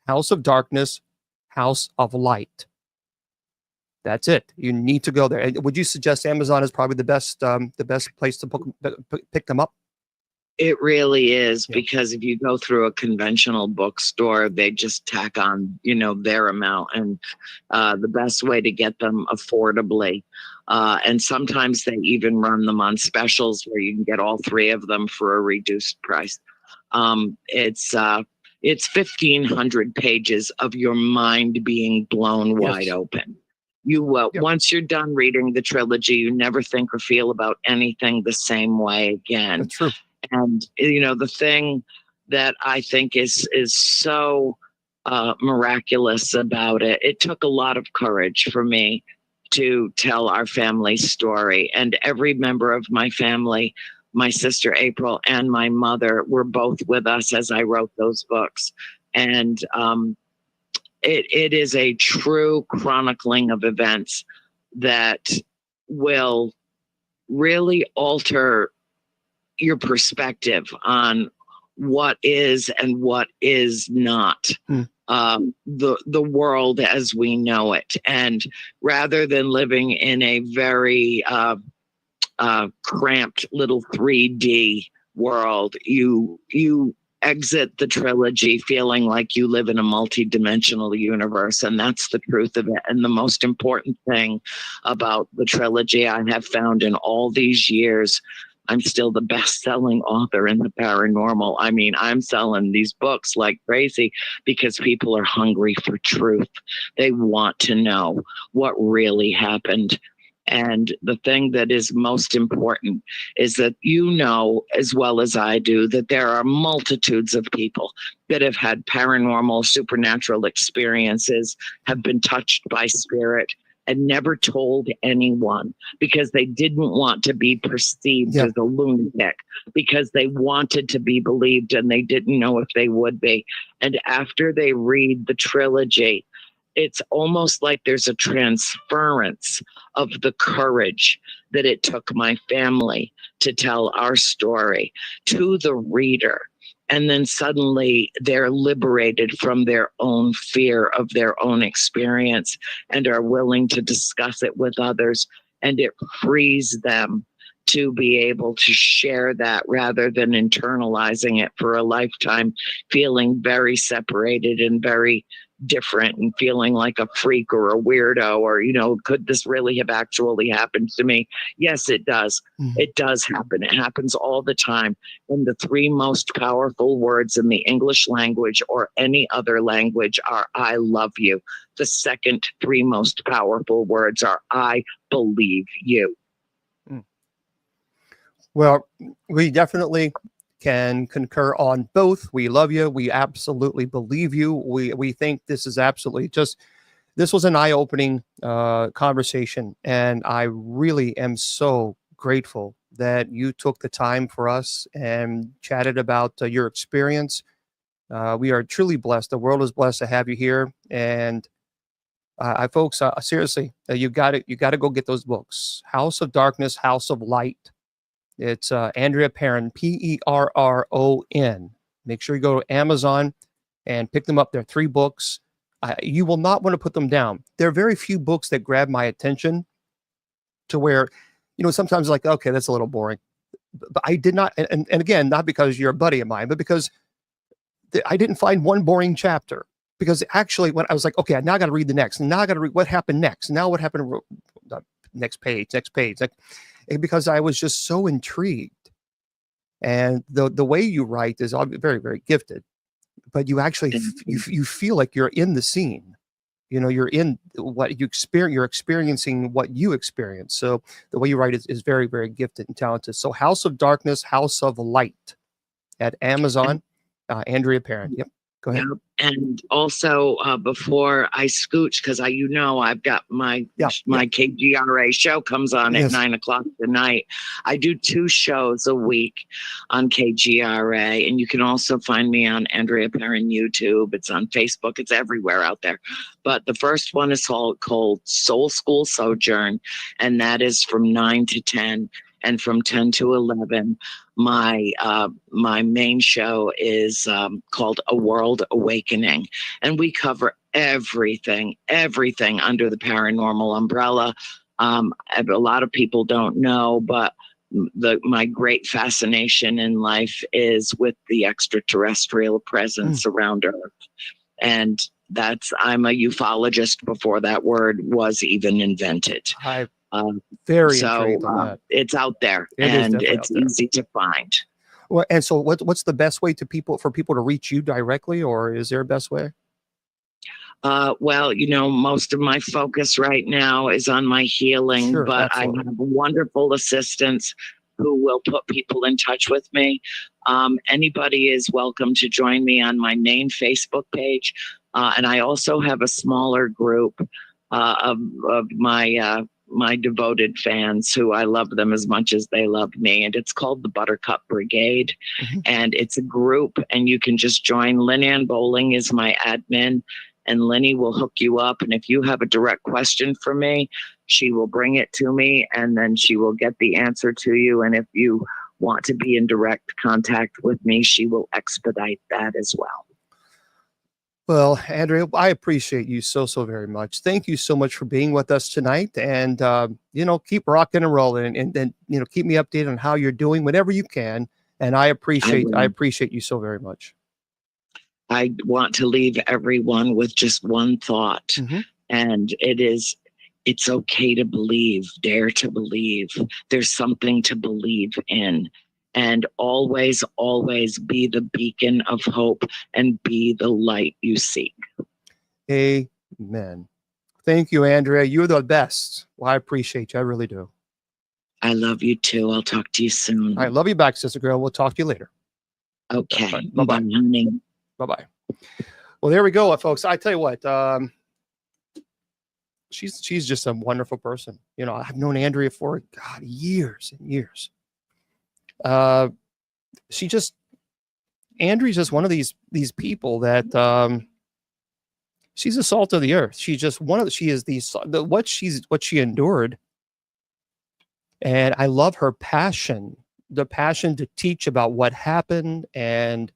House of Darkness, House of Light. That's it. You need to go there. Would you suggest Amazon is probably the best place to pick them up? It really is, Yeah. because if you go through a conventional bookstore, they just tack on, their amount, and the best way to get them affordably. And sometimes they even run them on specials where you can get all three of them for a reduced price. It's 1,500 pages of your mind being blown wide open. Once you're done reading the trilogy, you never think or feel about anything the same way again. That's true. And the thing that I think is so miraculous about it, it took a lot of courage for me to tell our family story. And every member of my family, my sister April and my mother, were both with us as I wrote those books. And it is a true chronicling of events that will really alter your perspective on what is and what is not the world as we know it. And rather than living in a very cramped little 3D world, you exit the trilogy feeling like you live in a multi-dimensional universe, and that's the truth of it. And the most important thing about the trilogy I have found in all these years, I'm still the best-selling author in the paranormal. I mean, I'm selling these books like crazy because people are hungry for truth. They want to know what really happened. And the thing that is most important is that as well as I do, that there are multitudes of people that have had paranormal, supernatural experiences, have been touched by spirit, and never told anyone because they didn't want to be perceived as a lunatic, because they wanted to be believed and they didn't know if they would be. And after they read the trilogy, it's almost like there's a transference of the courage that it took my family to tell our story to the reader. And then suddenly they're liberated from their own fear of their own experience and are willing to discuss it with others. And it frees them to be able to share that rather than internalizing it for a lifetime, feeling very separated and very different and feeling like a freak or a weirdo, or, could this really have actually happened to me? Yes, it does. It does happen. It happens all the time. And the three most powerful words in the English language or any other language are I love you. The second three most powerful words are I believe you. Well, we definitely can concur on both. We love you. We absolutely believe you. We think this is absolutely this was an eye-opening conversation, and I really am so grateful that you took the time for us and chatted about your experience. We are truly blessed. The world is blessed to have you here, and folks, seriously, you got to go get those books. House of Darkness, House of Light. It's Andrea Perron, Perron. Make sure you go to Amazon and pick them up. They're 3 books. You will not want to put them down. There are very few books that grab my attention to where, sometimes like, okay, that's a little boring. But I did not, and again, not because you're a buddy of mine, but because I didn't find one boring chapter. Because actually, when I was like, okay, now I got to read the next. And now I got to read what happened next. Now what happened? Next page. Because I was just so intrigued. And the way you write is very, very gifted, but you actually you feel like you're in the scene. You're in what you experience. You're experiencing what you experience. So the way you write is very, very gifted and talented. So House of Darkness, House of Light at Amazon. Andrea Perron. Yep. Go ahead. And also, before I scooch, because I've got my KGRA show comes on at 9:00 tonight. I do 2 shows a week on KGRA, and you can also find me on Andrea Perron YouTube. It's on Facebook. It's everywhere out there. But the first one is called Soul School Sojourn, and that is from 9 to 10. And from 10 to 11, my main show is called A World Awakening. And we cover everything under the paranormal umbrella. A lot of people don't know, but my great fascination in life is with the extraterrestrial presence around Earth. And I'm a ufologist before that word was even invented. Very intrigued on that. It's out there, and it's easy to find. Well, and so what's the best way for people to reach you directly, or is there a best way? Well, most of my focus right now is on my healing, but absolutely. I have wonderful assistants who will put people in touch with me. Anybody is welcome to join me on my main Facebook page. And I also have a smaller group of my devoted fans who I love them as much as they love me. And it's called the Buttercup Brigade. And it's a group, and you can just join. Lynn Ann Bowling is my admin, and Lenny will hook you up. And if you have a direct question for me, she will bring it to me, and then she will get the answer to you. And if you want to be in direct contact with me, she will expedite that as well. Well, Andrea, I appreciate you so very much. Thank you so much for being with us tonight, and keep rocking and rolling, and keep me updated on how you're doing whenever you can. And I appreciate you so very much. I want to leave everyone with just one thought, and it's okay to believe, dare to believe. There's something to believe in. And always, always be the beacon of hope and be the light you seek. Amen. Thank you, Andrea. You're the best. Well, I appreciate you. I really do. I love you too. I'll talk to you soon. I love you back, sister girl. We'll talk to you later. Okay. Right. Bye-bye. Bye-bye. Well, there we go, folks. I tell you what, she's just a wonderful person. I've known Andrea for years and years. Andrea's just one of these people that she's the salt of the earth. She's just what she endured. And I love her passion, the passion to teach about what happened. And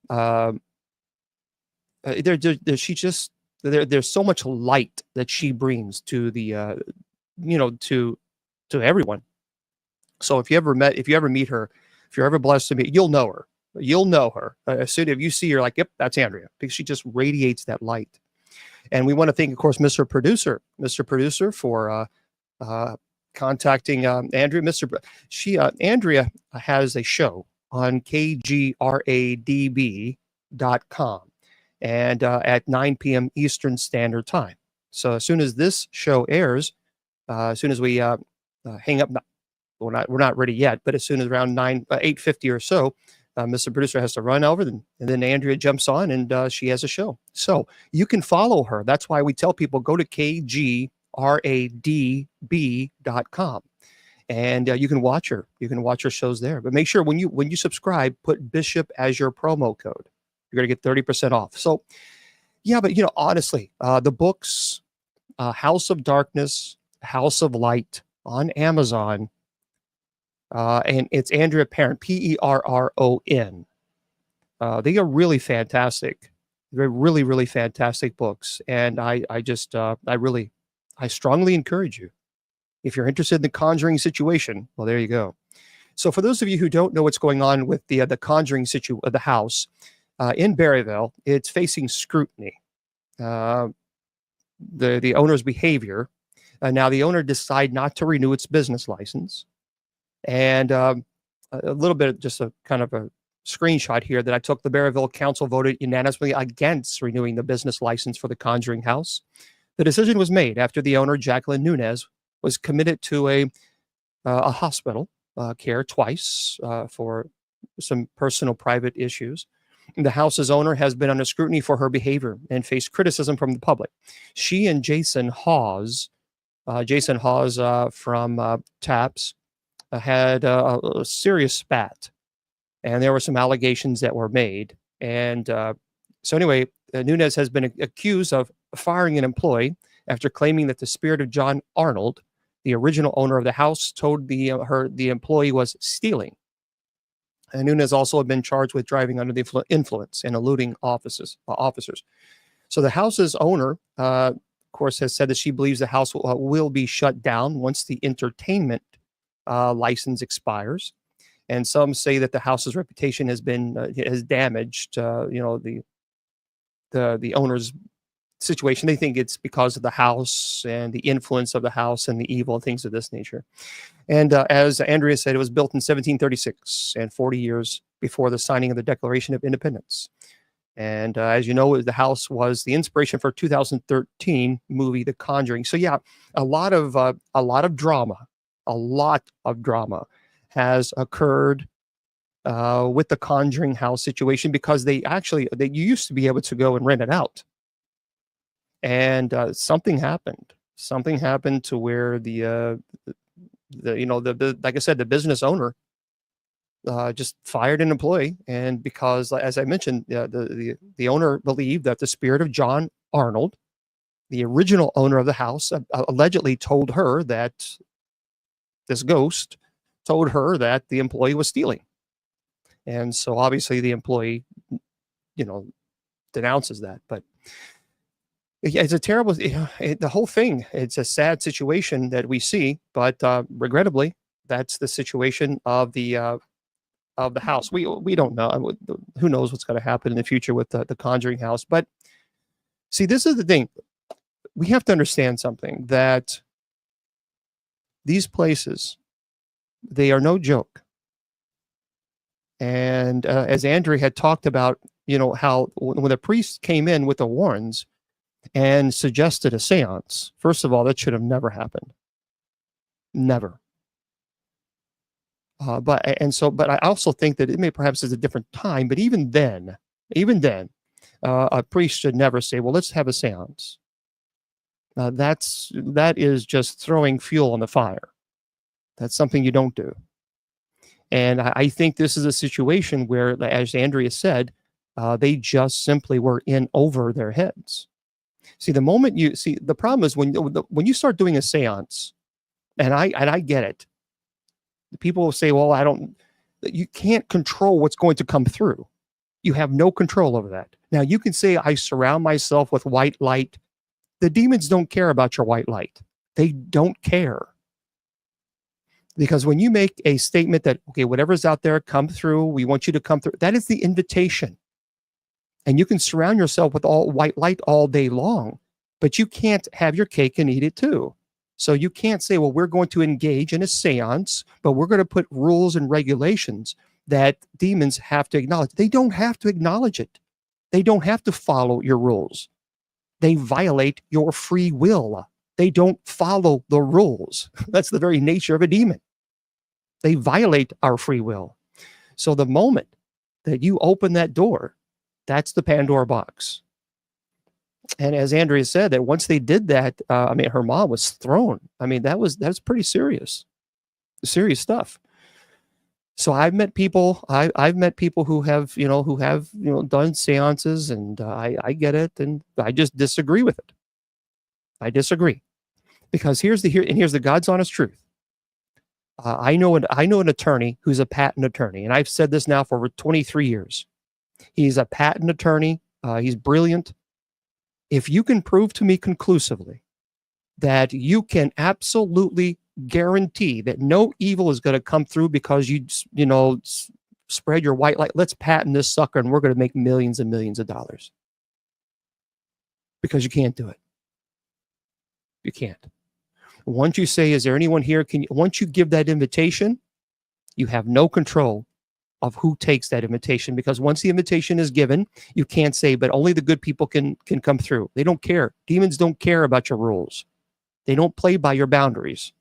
there's so much light that she brings to the to everyone. So if you ever meet her, if you're ever blessed to meet, you'll know her. As soon as you see her, like, yep, that's Andrea, because she just radiates that light. And we want to thank, of course, Mr. Producer for contacting Andrea. Andrea has a show on kgradb.com and at 9 p.m. Eastern Standard Time. So as soon as this show airs, as soon as we hang up, we're not ready yet, but as soon as around 8:50 or so, Mr. Producer has to run over, and then Andrea jumps on, and she has a show. So you can follow her. That's why we tell people go to kgradb.com, and you can watch her. You can watch her shows there. But make sure when you subscribe, put Bishop as your promo code. You're gonna get 30% off. So yeah, but honestly, the books, House of Darkness, House of Light on Amazon. And it's Andrea Perron, Perron. They are really fantastic. They're really, really fantastic books. And I strongly encourage you. If you're interested in the Conjuring situation, well, there you go. So for those of you who don't know what's going on with the Conjuring the house in Berryville, it's facing scrutiny. The owner's behavior. Now the owner decided not to renew its business license. And a little bit, just a kind of a screenshot here that I took. The Berryville Council voted unanimously against renewing the business license for the Conjuring House. The decision was made after the owner, Jacqueline Nunez, was committed to a hospital care twice for some personal private issues. The house's owner has been under scrutiny for her behavior and faced criticism from the public. She and Jason Hawes from TAPS, had a serious spat, and there were some allegations that were made. And so anyway, Nunez has been accused of firing an employee after claiming that the spirit of John Arnold, the original owner of the house, told the employee was stealing. And Nunez also had been charged with driving under the influence and eluding officers. So the house's owner, of course, has said that she believes the house will be shut down once the entertainment license expires, and some say that the house's reputation has been damaged. The owner's situation. They think it's because of the house and the influence of the house and the evil and things of this nature. And as Andrea said, it was built in 1736 and 40 years before the signing of the Declaration of Independence. And as you know, the house was the inspiration for 2013 movie The Conjuring. So yeah, a lot of drama. A lot of drama has occurred with the Conjuring House situation, because you used to be able to go and rent it out, and something happened. Something happened to where the like I said, the business owner just fired an employee, and because, as I mentioned, the owner believed that the spirit of John Arnold, the original owner of the house, allegedly told her that. This ghost told her that the employee was stealing. And so obviously the employee, denounces that. But it's a terrible, the whole thing, it's a sad situation that we see, but regrettably, that's the situation of the house. We don't know. Who knows what's going to happen in the future with the Conjuring House. But see, this is the thing. We have to understand something, that these places, they are no joke. And as Andrea had talked about, how when the priest came in with the warrants and suggested a seance, first of all, that should have never happened. Never. But I also think that it may perhaps is a different time, but even then, a priest should never say, well, let's have a seance. That is just throwing fuel on the fire. That's something you don't do. And I think this is a situation where, as Andrea said, they just simply were in over their heads. See, the problem is when you start doing a seance, and I get it. People will say, well, you can't control what's going to come through. You have no control over that. Now, you can say, I surround myself with white light. The demons don't care about your white light. They don't care. Because when you make a statement that, okay, whatever's out there, come through, we want you to come through, that is the invitation. And you can surround yourself with all white light all day long. But you can't have your cake and eat it too. So you can't say, well, we're going to engage in a seance, but we're going to put rules and regulations that demons have to acknowledge. They don't have to acknowledge it. They don't have to follow your rules. They violate your free will. They don't follow the rules. That's the very nature of a demon. They violate our free will. So the moment that you open that door, that's the Pandora box. And as Andrea said, that once they did that, her mom was thrown. That's pretty serious stuff. So I've met people. I've met people who have done seances, and I get it, and I just disagree with it. I disagree, because here's the God's honest truth. I know an attorney who's a patent attorney, and I've said this now for over 23 years. He's a patent attorney. He's brilliant. If you can prove to me conclusively that you can absolutely guarantee that no evil is going to come through because you spread your white light, let's patent this sucker and we're going to make millions and millions of dollars. Because you can't do it. You can't. Once you say, is there anyone here? Once you give that invitation, you have no control of who takes that invitation, because once the invitation is given, you can't say, but only the good people can come through. They don't care. Demons don't care about your rules. They don't play by your boundaries.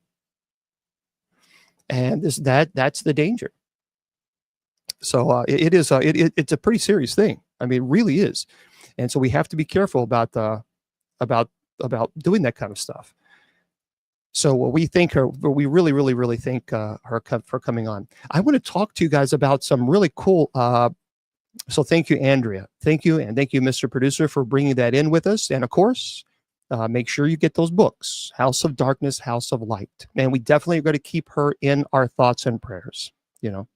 And that's the danger. So it's a pretty serious thing. It really is. And so we have to be careful about doing that kind of stuff. So we really thank her for coming on. I want to talk to you guys about some really cool. So thank you, Andrea. Thank you, and thank you, Mr. Producer, for bringing that in with us. And of course, make sure you get those books, House of Darkness, House of Light. And we definitely are going to keep her in our thoughts and prayers. Because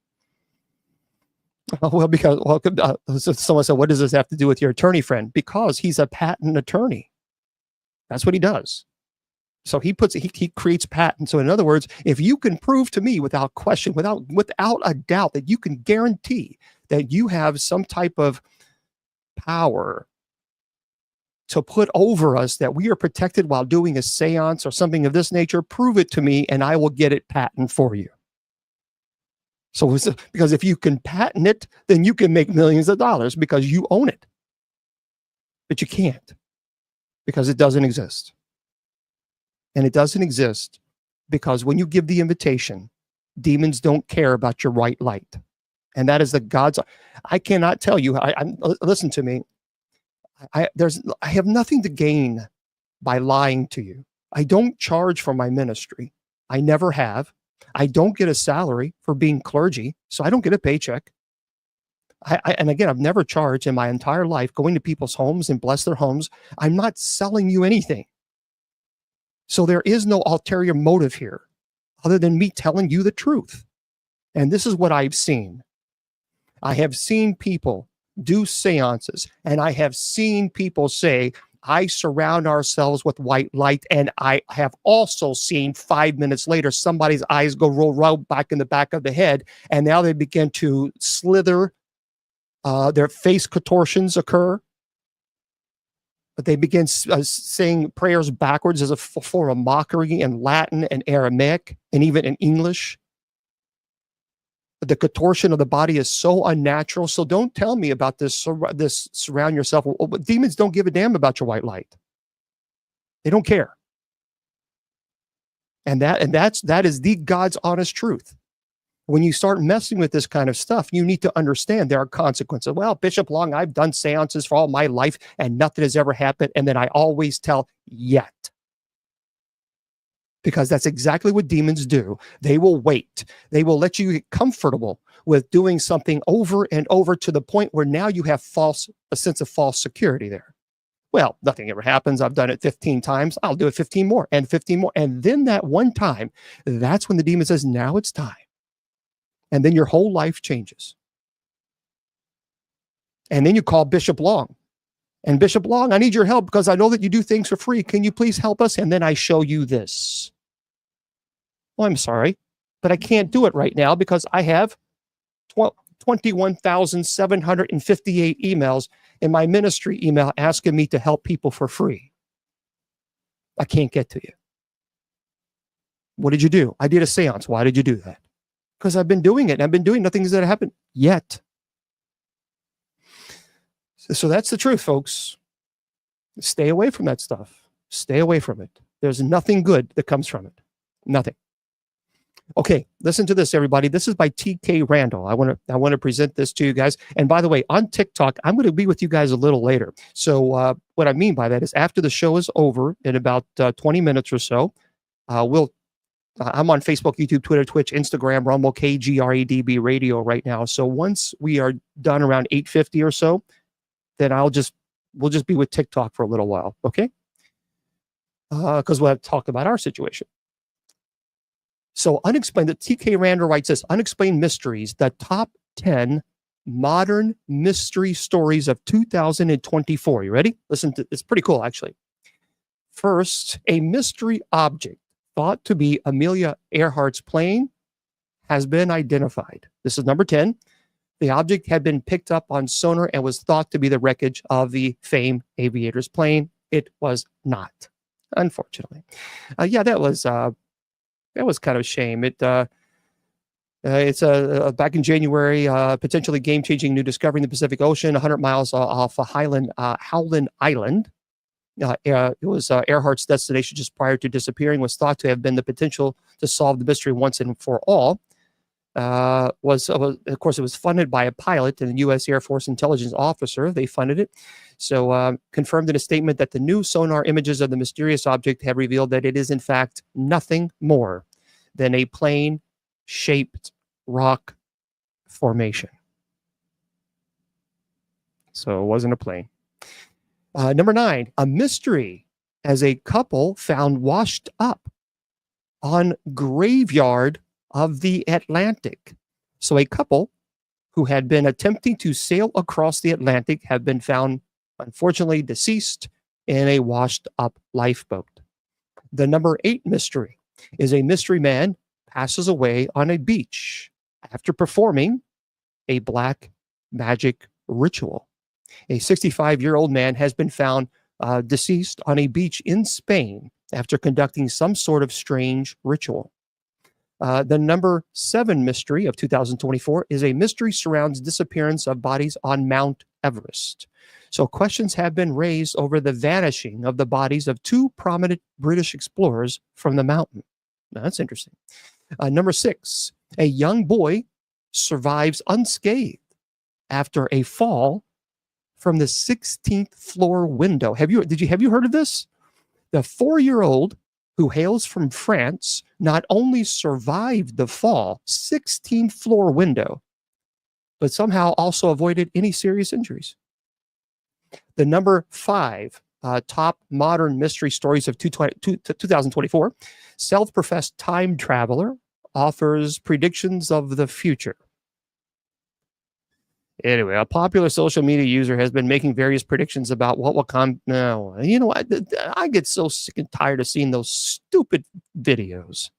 someone said, what does this have to do with your attorney friend? Because he's a patent attorney. That's what he does. So he creates patents. So in other words, if you can prove to me without question, without a doubt, that you can guarantee that you have some type of power to put over us, that we are protected while doing a seance or something of this nature, prove it to me and I will get it patent for you. So because if you can patent it, then you can make millions of dollars because you own it. But you can't, because it doesn't exist. And it doesn't exist because when you give the invitation, demons don't care about your white light. And that is the God's. I cannot tell you. Listen to me. I have nothing to gain by lying to you. I don't charge for my ministry. I never have. I don't get a salary for being clergy, so I don't get a paycheck. And again, I've never charged in my entire life going to people's homes and bless their homes. I'm not selling you anything. So there is no ulterior motive here other than me telling you the truth. And this is what I've seen. I have seen people do seances, and I have seen people say, I surround ourselves with white light. And I have also seen 5 minutes later, somebody's eyes roll back in the back of the head, and now they begin to slither. Their face contortions occur. But they begin saying prayers backwards as a form of mockery in Latin and Aramaic and even in English. The contortion of the body is so unnatural. So don't tell me about this surround yourself. Demons don't give a damn about your white light. They don't care. And that is the God's honest truth. When you start messing with this kind of stuff, you need to understand there are consequences. Well, Bishop Long, I've done seances for all my life and nothing has ever happened. And then I always tell, yet. Because that's exactly what demons do. They will wait. They will let you get comfortable with doing something over and over to the point where now you have a sense of false security there. Well, nothing ever happens. I've done it 15 times. I'll do it 15 more and 15 more. And then that one time, that's when the demon says, now it's time. And then your whole life changes. And then you call Bishop Long. And Bishop Long, I need your help because I know that you do things for free. Can you please help us? And then I show you this. Well, I'm sorry, but I can't do it right now because I have 21,758 emails in my ministry email asking me to help people for free. I can't get to you. What did you do? I did a seance. Why did you do that? Because I've been doing it, and I've been doing nothing's that happened yet. So that's the truth, folks. Stay away from that stuff. Stay away from it. There's nothing good that comes from it. Nothing. Okay, listen to this, everybody. This is by T.K. Randall. I want to present this to you guys. And by the way, on TikTok, I'm going to be with you guys a little later. So what I mean by that is after the show is over in about 20 minutes or so, I'm on Facebook, YouTube, Twitter, Twitch, Instagram, Rumble, KGREDB Radio right now. So once we are done around 8:50 or so, then we'll just be with TikTok for a little while, okay? Because we'll have to talk about our situation. So unexplained, T.K. Randall writes this, Unexplained Mysteries, the top 10 modern mystery stories of 2024. You ready? Listen to it's pretty cool, actually. First, a mystery object thought to be Amelia Earhart's plane has been identified. This is number 10. The object had been picked up on sonar and was thought to be the wreckage of the famed aviator's plane. It was not, unfortunately. Yeah, that was kind of a shame. It's back in January, potentially game-changing new discovery in the Pacific Ocean, 100 miles off Howland Island. It was Earhart's destination just prior to disappearing, was thought to have been the potential to solve the mystery once and for all. Of course, it was funded by a pilot and a U.S. Air Force intelligence officer. They funded it. So confirmed in a statement that the new sonar images of the mysterious object have revealed that it is, in fact, nothing more than a plane-shaped rock formation. So it wasn't a plane. Number 9, a mystery as a couple found washed up on graveyard of the Atlantic. So a couple who had been attempting to sail across the Atlantic have been found, unfortunately, deceased in a washed up lifeboat. The number 8 mystery is a mystery man passes away on a beach after performing a black magic ritual. A 65-year-old man has been found deceased on a beach in Spain after conducting some sort of strange ritual. The number 7 mystery of 2024 is a mystery surrounds disappearance of bodies on Mount Everest. So questions have been raised over the vanishing of the bodies of 2 prominent British explorers from the mountain. Now, that's interesting. Number 6, a young boy survives unscathed after a fall from the 16th floor window. Have you heard of this? The 4-year-old who hails from France not only survived the fall, 16th floor window, but somehow also avoided any serious injuries. The number 5 top modern mystery stories of 2024, self-professed time traveler offers predictions of the future. Anyway, a popular social media user has been making various predictions about what will come. No, you know, I get so sick and tired of seeing those stupid videos.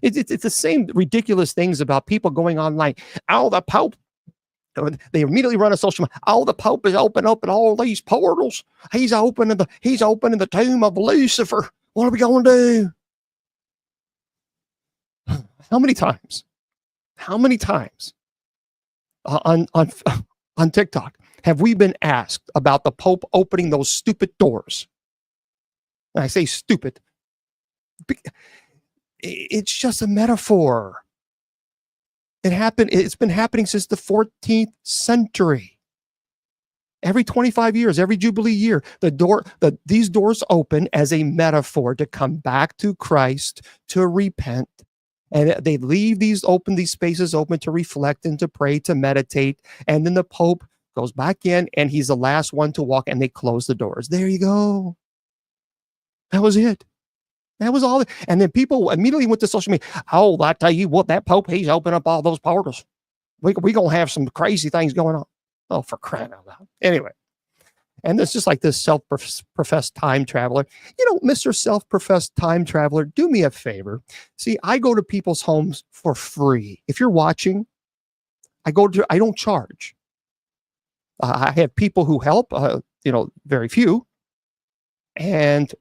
It's the same ridiculous things about people going online. Oh, the Pope. They immediately run a social media. Oh, the Pope is opening up all these portals. He's opening the tomb of Lucifer. What are we going to do? How many times? On TikTok have we been asked about the Pope opening those stupid doors? And I say stupid. It's just a metaphor. It's been happening since the 14th century. Every 25 years, every Jubilee year, these doors open as a metaphor to come back to Christ, to repent. And they leave these spaces open to reflect and to pray, to meditate. And then the Pope goes back in and he's the last one to walk and they close the doors. There you go. That was it. That was all. And then people immediately went to social media. Oh, I tell you what, that Pope, he's opened up all those portals. We're going to have some crazy things going on. Oh, for crying out loud. Anyway. And it's just like this self-professed time traveler. You know, Mr. Self-professed time traveler, do me a favor. See, I go to people's homes for free. If you're watching, I don't charge. I have people who help, very few. And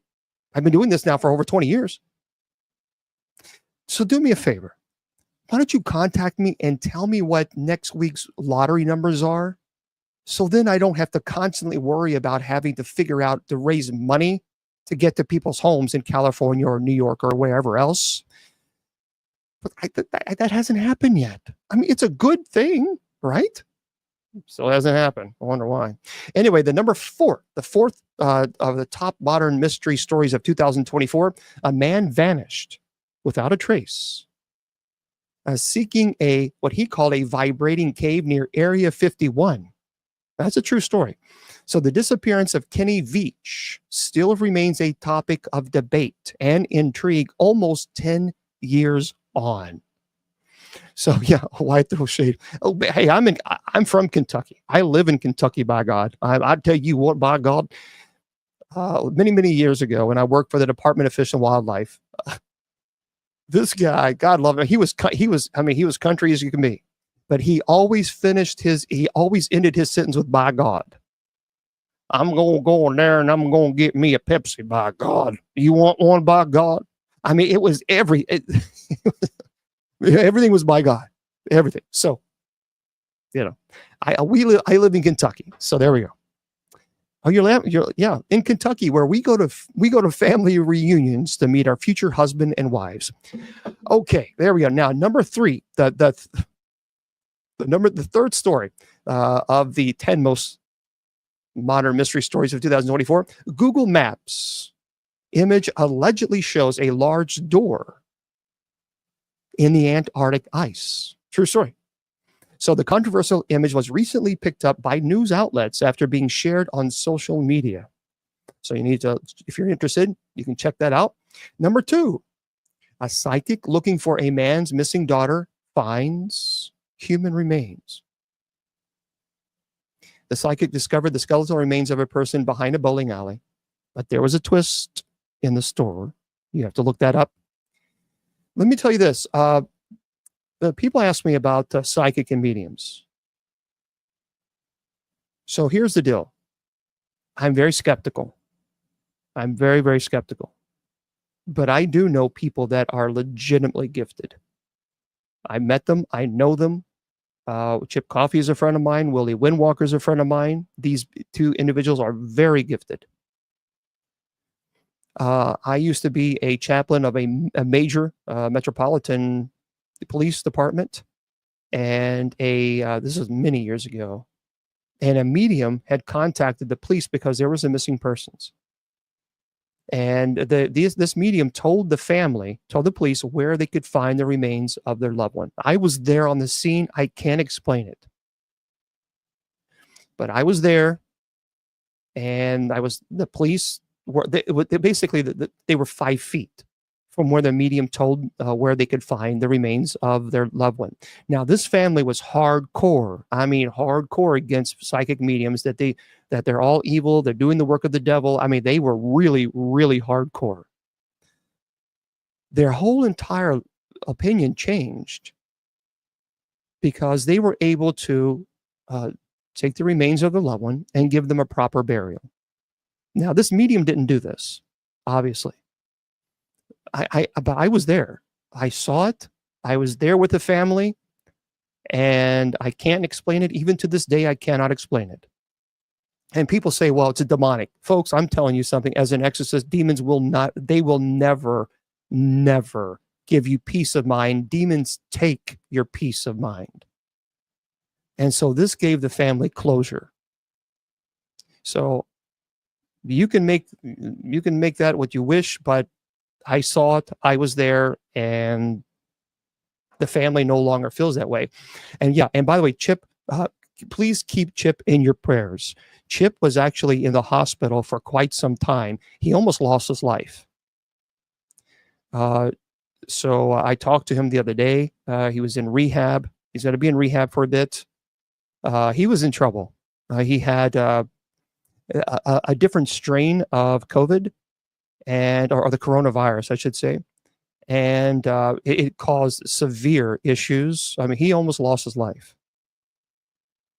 I've been doing this now for over 20 years. So do me a favor. Why don't you contact me and tell me what next week's lottery numbers are? So then I don't have to constantly worry about having to figure out to raise money to get to people's homes in California or New York or wherever else. But that hasn't happened yet. I mean, it's a good thing, right? Still hasn't happened. I wonder why. Anyway, the fourth of the top modern mystery stories of 2024, a man vanished without a trace, seeking what he called a vibrating cave near Area 51. That's a true story. So the disappearance of Kenny Veach still remains a topic of debate and intrigue almost 10 years on. So yeah, why throw shade? Oh, hey, I'm from Kentucky. I live in Kentucky, by God. I tell you what, by God, many years ago, when I worked for the Department of Fish and Wildlife, this guy, God love him, he was country as you can be, but he always ended his sentence with "by God." I'm gonna go in there and I'm gonna get me a Pepsi, by God. You want one, by God? I mean, it was everything was by God, everything. So, I live in Kentucky, so there we go. Oh, yeah, in Kentucky, where we go to family reunions to meet our future husband and wives. Okay, there we go. Now, number 3, the third story of the 10 most modern mystery stories of 2024. Google Maps image allegedly shows a large door in the Antarctic ice. True story. So the controversial image was recently picked up by news outlets after being shared on social media. So you need to, if you're interested, you can check that out. Number 2, a psychic looking for a man's missing daughter finds human remains. The psychic discovered the skeletal remains of a person behind a bowling alley, but there was a twist in the story. You have to look that up. Let me tell you this. People ask me about psychic and mediums. So here's the deal. I'm very skeptical. I'm very, very skeptical. But I do know people that are legitimately gifted. I met them. I know them. Chip Coffey is a friend of mine. Willie Windwalker is a friend of mine. These 2 individuals are very gifted. I used to be a chaplain of a major metropolitan police department, and this was many years ago, and a medium had contacted the police because there was a missing persons. And this medium told the police where they could find the remains of their loved one. I was there on the scene. I can't explain it. But I was there, and the police were, they were 5 feet from where the medium told where they could find the remains of their loved one. Now, this family was hardcore. I mean, hardcore against psychic mediums, that they're all evil. They're doing the work of the devil. I mean, they were really, really hardcore. Their whole entire opinion changed because they were able to take the remains of the loved one and give them a proper burial. Now, this medium didn't do this, obviously. But I was there. I saw it. I was there with the family, and I can't explain it. Even to this day, I cannot explain it. And people say, well, it's a demonic. Folks, I'm telling you something. As an exorcist, demons will never give you peace of mind. Demons take your peace of mind. And so this gave the family closure. So you can make that what you wish, but I saw it, I was there, and the family no longer feels that way. And yeah, and by the way, Chip, please keep Chip in your prayers. Chip was actually in the hospital for quite some time. He almost lost his life. So I talked to him the other day. He was in rehab. He's going to be in rehab for a bit. He was in trouble. He had a different strain of COVID, or the coronavirus, I should say. And it caused severe issues. I mean, he almost lost his life.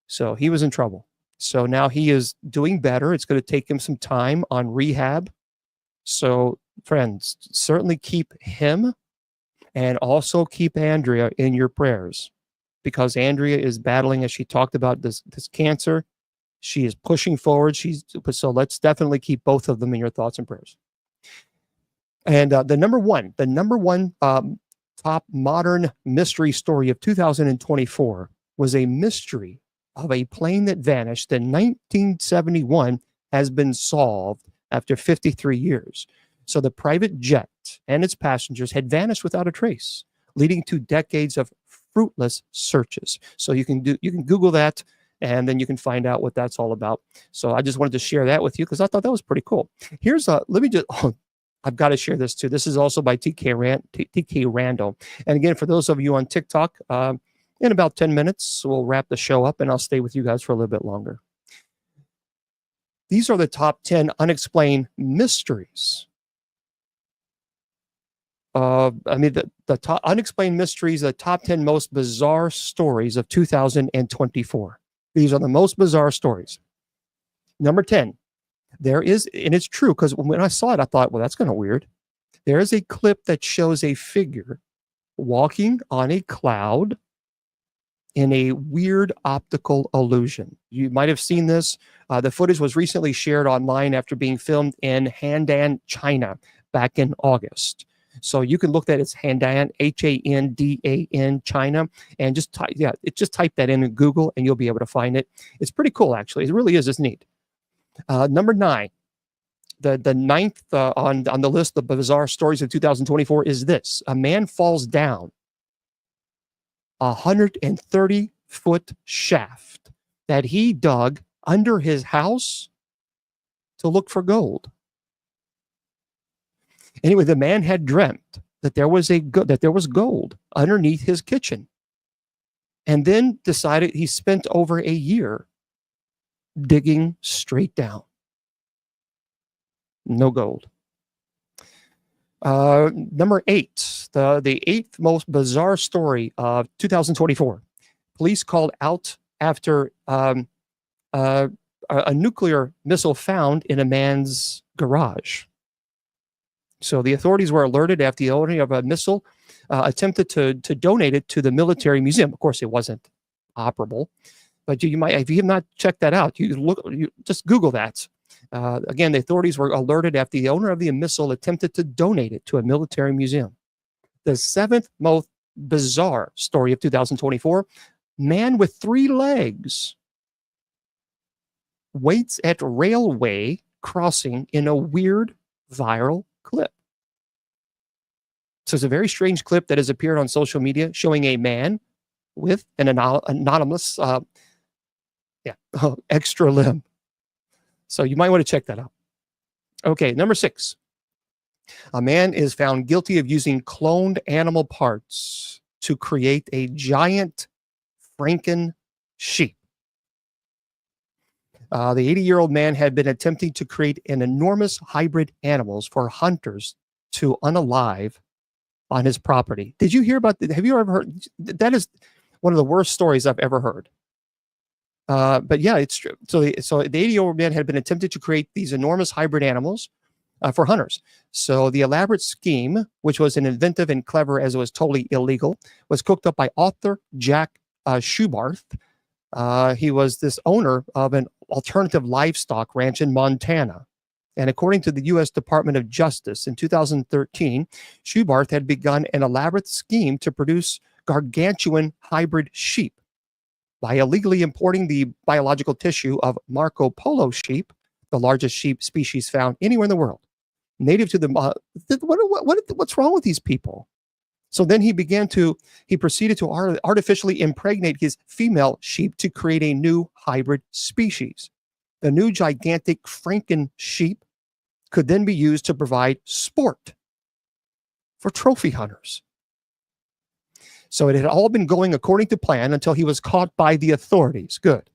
So he was in trouble. So now he is doing better. It's going to take him some time on rehab. So friends, certainly keep him and also keep Andrea in your prayers, because Andrea is battling, as she talked about, this cancer. She is pushing forward. So let's definitely keep both of them in your thoughts and prayers. And the number one top modern mystery story of 2024 was a mystery of a plane that vanished in 1971 has been solved after 53 years. So the private jet and its passengers had vanished without a trace, leading to decades of fruitless searches. So you can Google that, and then you can find out what that's all about. So I just wanted to share that with you because I thought that was pretty cool. Here's I've got to share this too. This is also by TK Randall. And again, for those of you on TikTok, in about 10 minutes, we'll wrap the show up and I'll stay with you guys for a little bit longer. These are the top 10 unexplained mysteries. The top unexplained mysteries, the top 10 most bizarre stories of 2024. These are the most bizarre stories. Number 10, there is, and it's true, because when I saw it, I thought, well, that's kind of weird. There is a clip that shows a figure walking on a cloud in a weird optical illusion. You might have seen this. The footage was recently shared online after being filmed in Handan, China, back in August. So you can look at its Handan, Handan, China, and just type that in Google and you'll be able to find it. It's pretty cool, actually. It really is. It's neat. Number 9, the ninth on the list of bizarre stories of 2024 is this. A man falls down a 130-foot shaft that he dug under his house to look for gold. Anyway, the man had dreamt that there was gold underneath his kitchen, and then decided he spent over a year digging straight down. No gold. Number 8, the 8th most bizarre story of 2024. Police called out after a nuclear missile found in a man's garage. So the authorities were alerted after the owner of a missile attempted to donate it to the military museum. Of course, it wasn't operable, but you might, if you have not checked that out, you just Google that. Again, the authorities were alerted after the owner of the missile attempted to donate it to a military museum. The 7th most bizarre story of 2024, man with 3 legs waits at railway crossing in a weird viral clip. So it's a very strange clip that has appeared on social media showing a man with an anonymous extra limb. So you might want to check that out. Okay, number 6. A man is found guilty of using cloned animal parts to create a giant Franken sheep. The 80-year-old man had been attempting to create an enormous hybrid animals for hunters to unalive on his property. Did you hear about that? Have you ever heard? That is one of the worst stories I've ever heard. But yeah, it's true. So the 80-year-old man had been attempting to create these enormous hybrid animals for hunters. So the elaborate scheme, which was an inventive and clever as it was totally illegal, was cooked up by author Jack Schubarth. He was this owner of an alternative livestock ranch in Montana. And according to the U.S. Department of Justice, in 2013, Schubarth had begun an elaborate scheme to produce gargantuan hybrid sheep by illegally importing the biological tissue of Marco Polo sheep, the largest sheep species found anywhere in the world, native to the... what's wrong with these people? So then he proceeded to artificially impregnate his female sheep to create a new hybrid species. The new gigantic Franken sheep could then be used to provide sport for trophy hunters. So it had all been going according to plan until he was caught by the authorities. Good.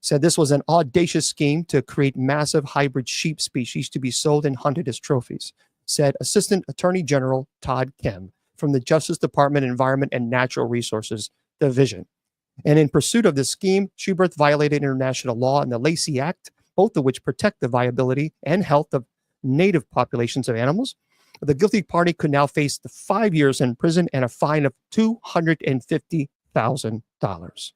Said this was an audacious scheme to create massive hybrid sheep species to be sold and hunted as trophies, said Assistant Attorney General Todd Kemp from the Justice Department Environment and Natural Resources Division. And in pursuit of this scheme, Schubarth violated international law and the Lacey Act, both of which protect the viability and health of native populations of animals. The guilty party could now face 5 years in prison and a fine of $250,000.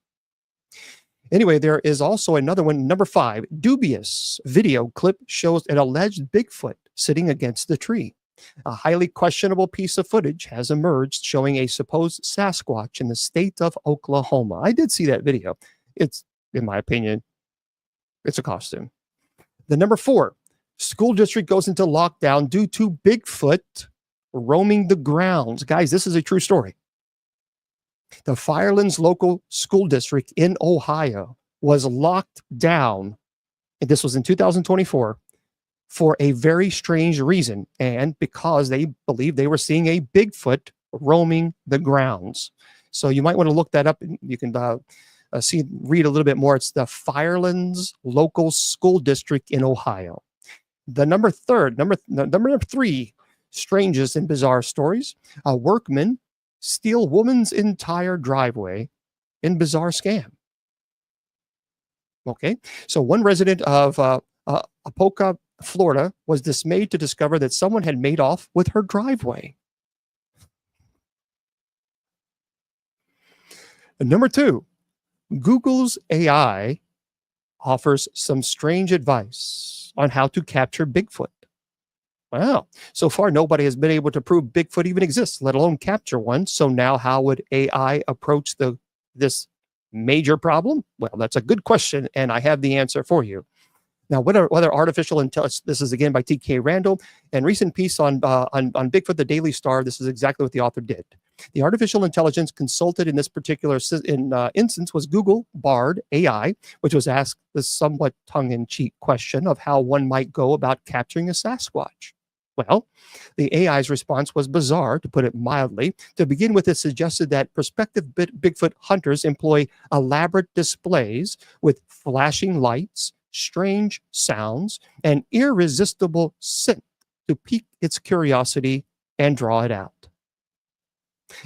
Anyway, there is also another one, number 5. Dubious video clip shows an alleged Bigfoot sitting against the tree. A highly questionable piece of footage has emerged showing a supposed Sasquatch in the state of Oklahoma. I did see that video. It's, in my opinion, it's a costume. The number 4, school district goes into lockdown due to Bigfoot roaming the grounds. Guys, this is a true story. The Firelands local school district in Ohio was locked down, and this was in 2024, for a very strange reason, and because they believed they were seeing a Bigfoot roaming the grounds. So you might want to look that up. You can read a little bit more. It's the Firelands local school district in Ohio. The number 3, strangest and bizarre stories. A workman steal woman's entire driveway in bizarre scam. Okay, so one resident of Apoca, Florida, was dismayed to discover that someone had made off with her driveway. And number 2, Google's AI offers some strange advice on how to capture Bigfoot. Wow. So far, nobody has been able to prove Bigfoot even exists, let alone capture one. So now how would AI approach this major problem? Well, that's a good question, and I have the answer for you. Now, whether artificial intelligence, this is again by T.K. Randall, and recent piece on Bigfoot, the Daily Star, this is exactly what the author did. The artificial intelligence consulted in this particular instance was Google Bard AI, which was asked the somewhat tongue-in-cheek question of how one might go about capturing a Sasquatch. Well, the AI's response was bizarre, to put it mildly. To begin with, it suggested that prospective Bigfoot hunters employ elaborate displays with flashing lights, strange sounds, and irresistible scent to pique its curiosity and draw it out.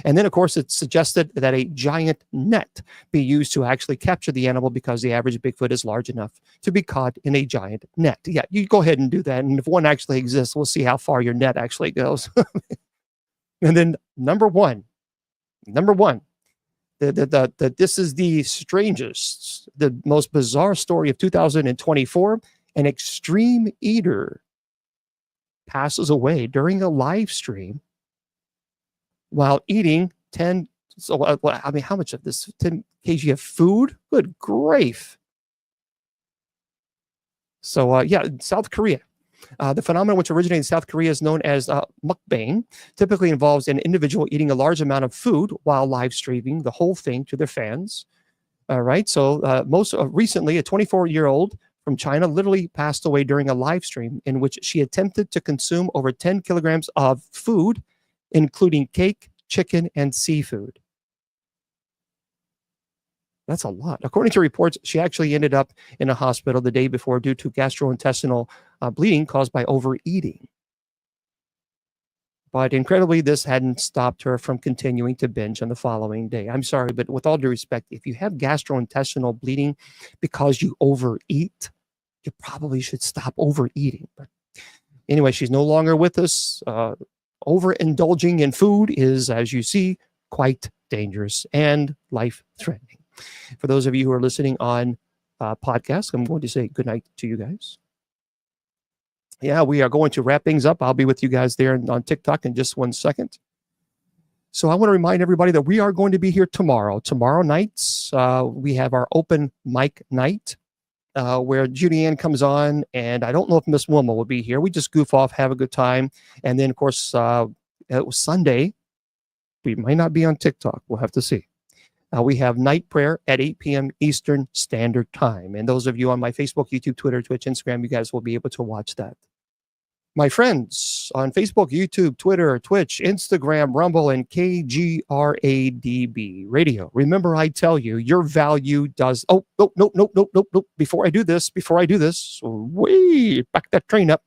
And then, of course, it suggested that a giant net be used to actually capture the animal because the average Bigfoot is large enough to be caught in a giant net. Yeah, you go ahead and do that. And if one actually exists, we'll see how far your net actually goes. And then number one, this is the strangest, the most bizarre story of 2024. An extreme eater passes away during a live stream while eating 10, how much of this? 10 kg of food? Good grief. So, South Korea. The phenomenon, which originated in South Korea, is known as mukbang. Typically involves an individual eating a large amount of food while live streaming the whole thing to their fans. All right. So most recently, a 24-year-old from China literally passed away during a live stream in which she attempted to consume over 10 kilograms of food, including cake, chicken, and seafood. That's a lot. According to reports, she actually ended up in a hospital the day before due to gastrointestinal bleeding caused by overeating. But incredibly, this hadn't stopped her from continuing to binge on the following day. I'm sorry, but with all due respect, if you have gastrointestinal bleeding because you overeat, you probably should stop overeating. But anyway, she's no longer with us. Overindulging in food is, as you see, quite dangerous and life-threatening. For those of you who are listening on podcasts, I'm going to say good night to you guys. Yeah, we are going to wrap things up. I'll be with you guys there on TikTok in just 1 second. So I want to remind everybody that we are going to be here tomorrow. Tomorrow nights, we have our open mic night where Judy Ann comes on, and I don't know if Miss Wilma will be here. We just goof off, have a good time. And then, of course, it was Sunday. We might not be on TikTok. We'll have to see. We have night prayer at 8 p.m. Eastern Standard Time. And those of you on my Facebook, YouTube, Twitter, Twitch, Instagram, you guys will be able to watch that. My friends on Facebook, YouTube, Twitter, Twitch, Instagram, Rumble, and KGRADB Radio. Remember, I tell you, your value does... Oh, no. Before I do this, wait, back that train up.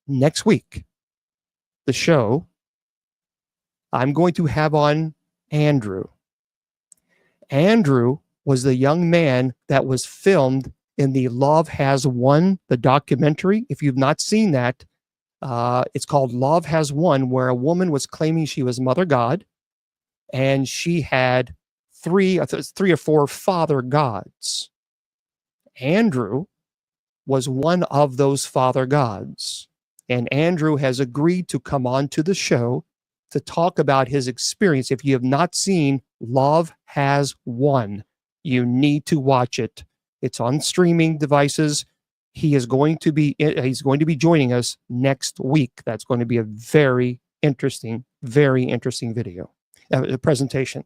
Next week, the show, I'm going to have on Andrew. Andrew was the young man that was filmed in the Love Has Won, the documentary. If you've not seen that, It's called Love Has Won, where a woman was claiming she was Mother God, and she had three or four father gods. Andrew was one of those father gods. And Andrew has agreed to come on to the show to talk about his experience. If you have not seen Love Has Won, you need to watch it. It's on streaming devices. He's going to be joining us next week. That's going to be a very interesting video, presentation.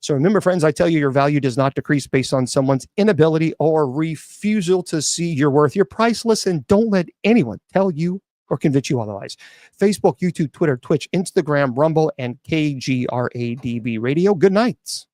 So remember, friends, I tell you, your value does not decrease based on someone's inability or refusal to see your worth. You're priceless, and don't let anyone tell you or convince you otherwise. Facebook, YouTube, Twitter, Twitch, Instagram, Rumble, and KGRADB Radio. Good night.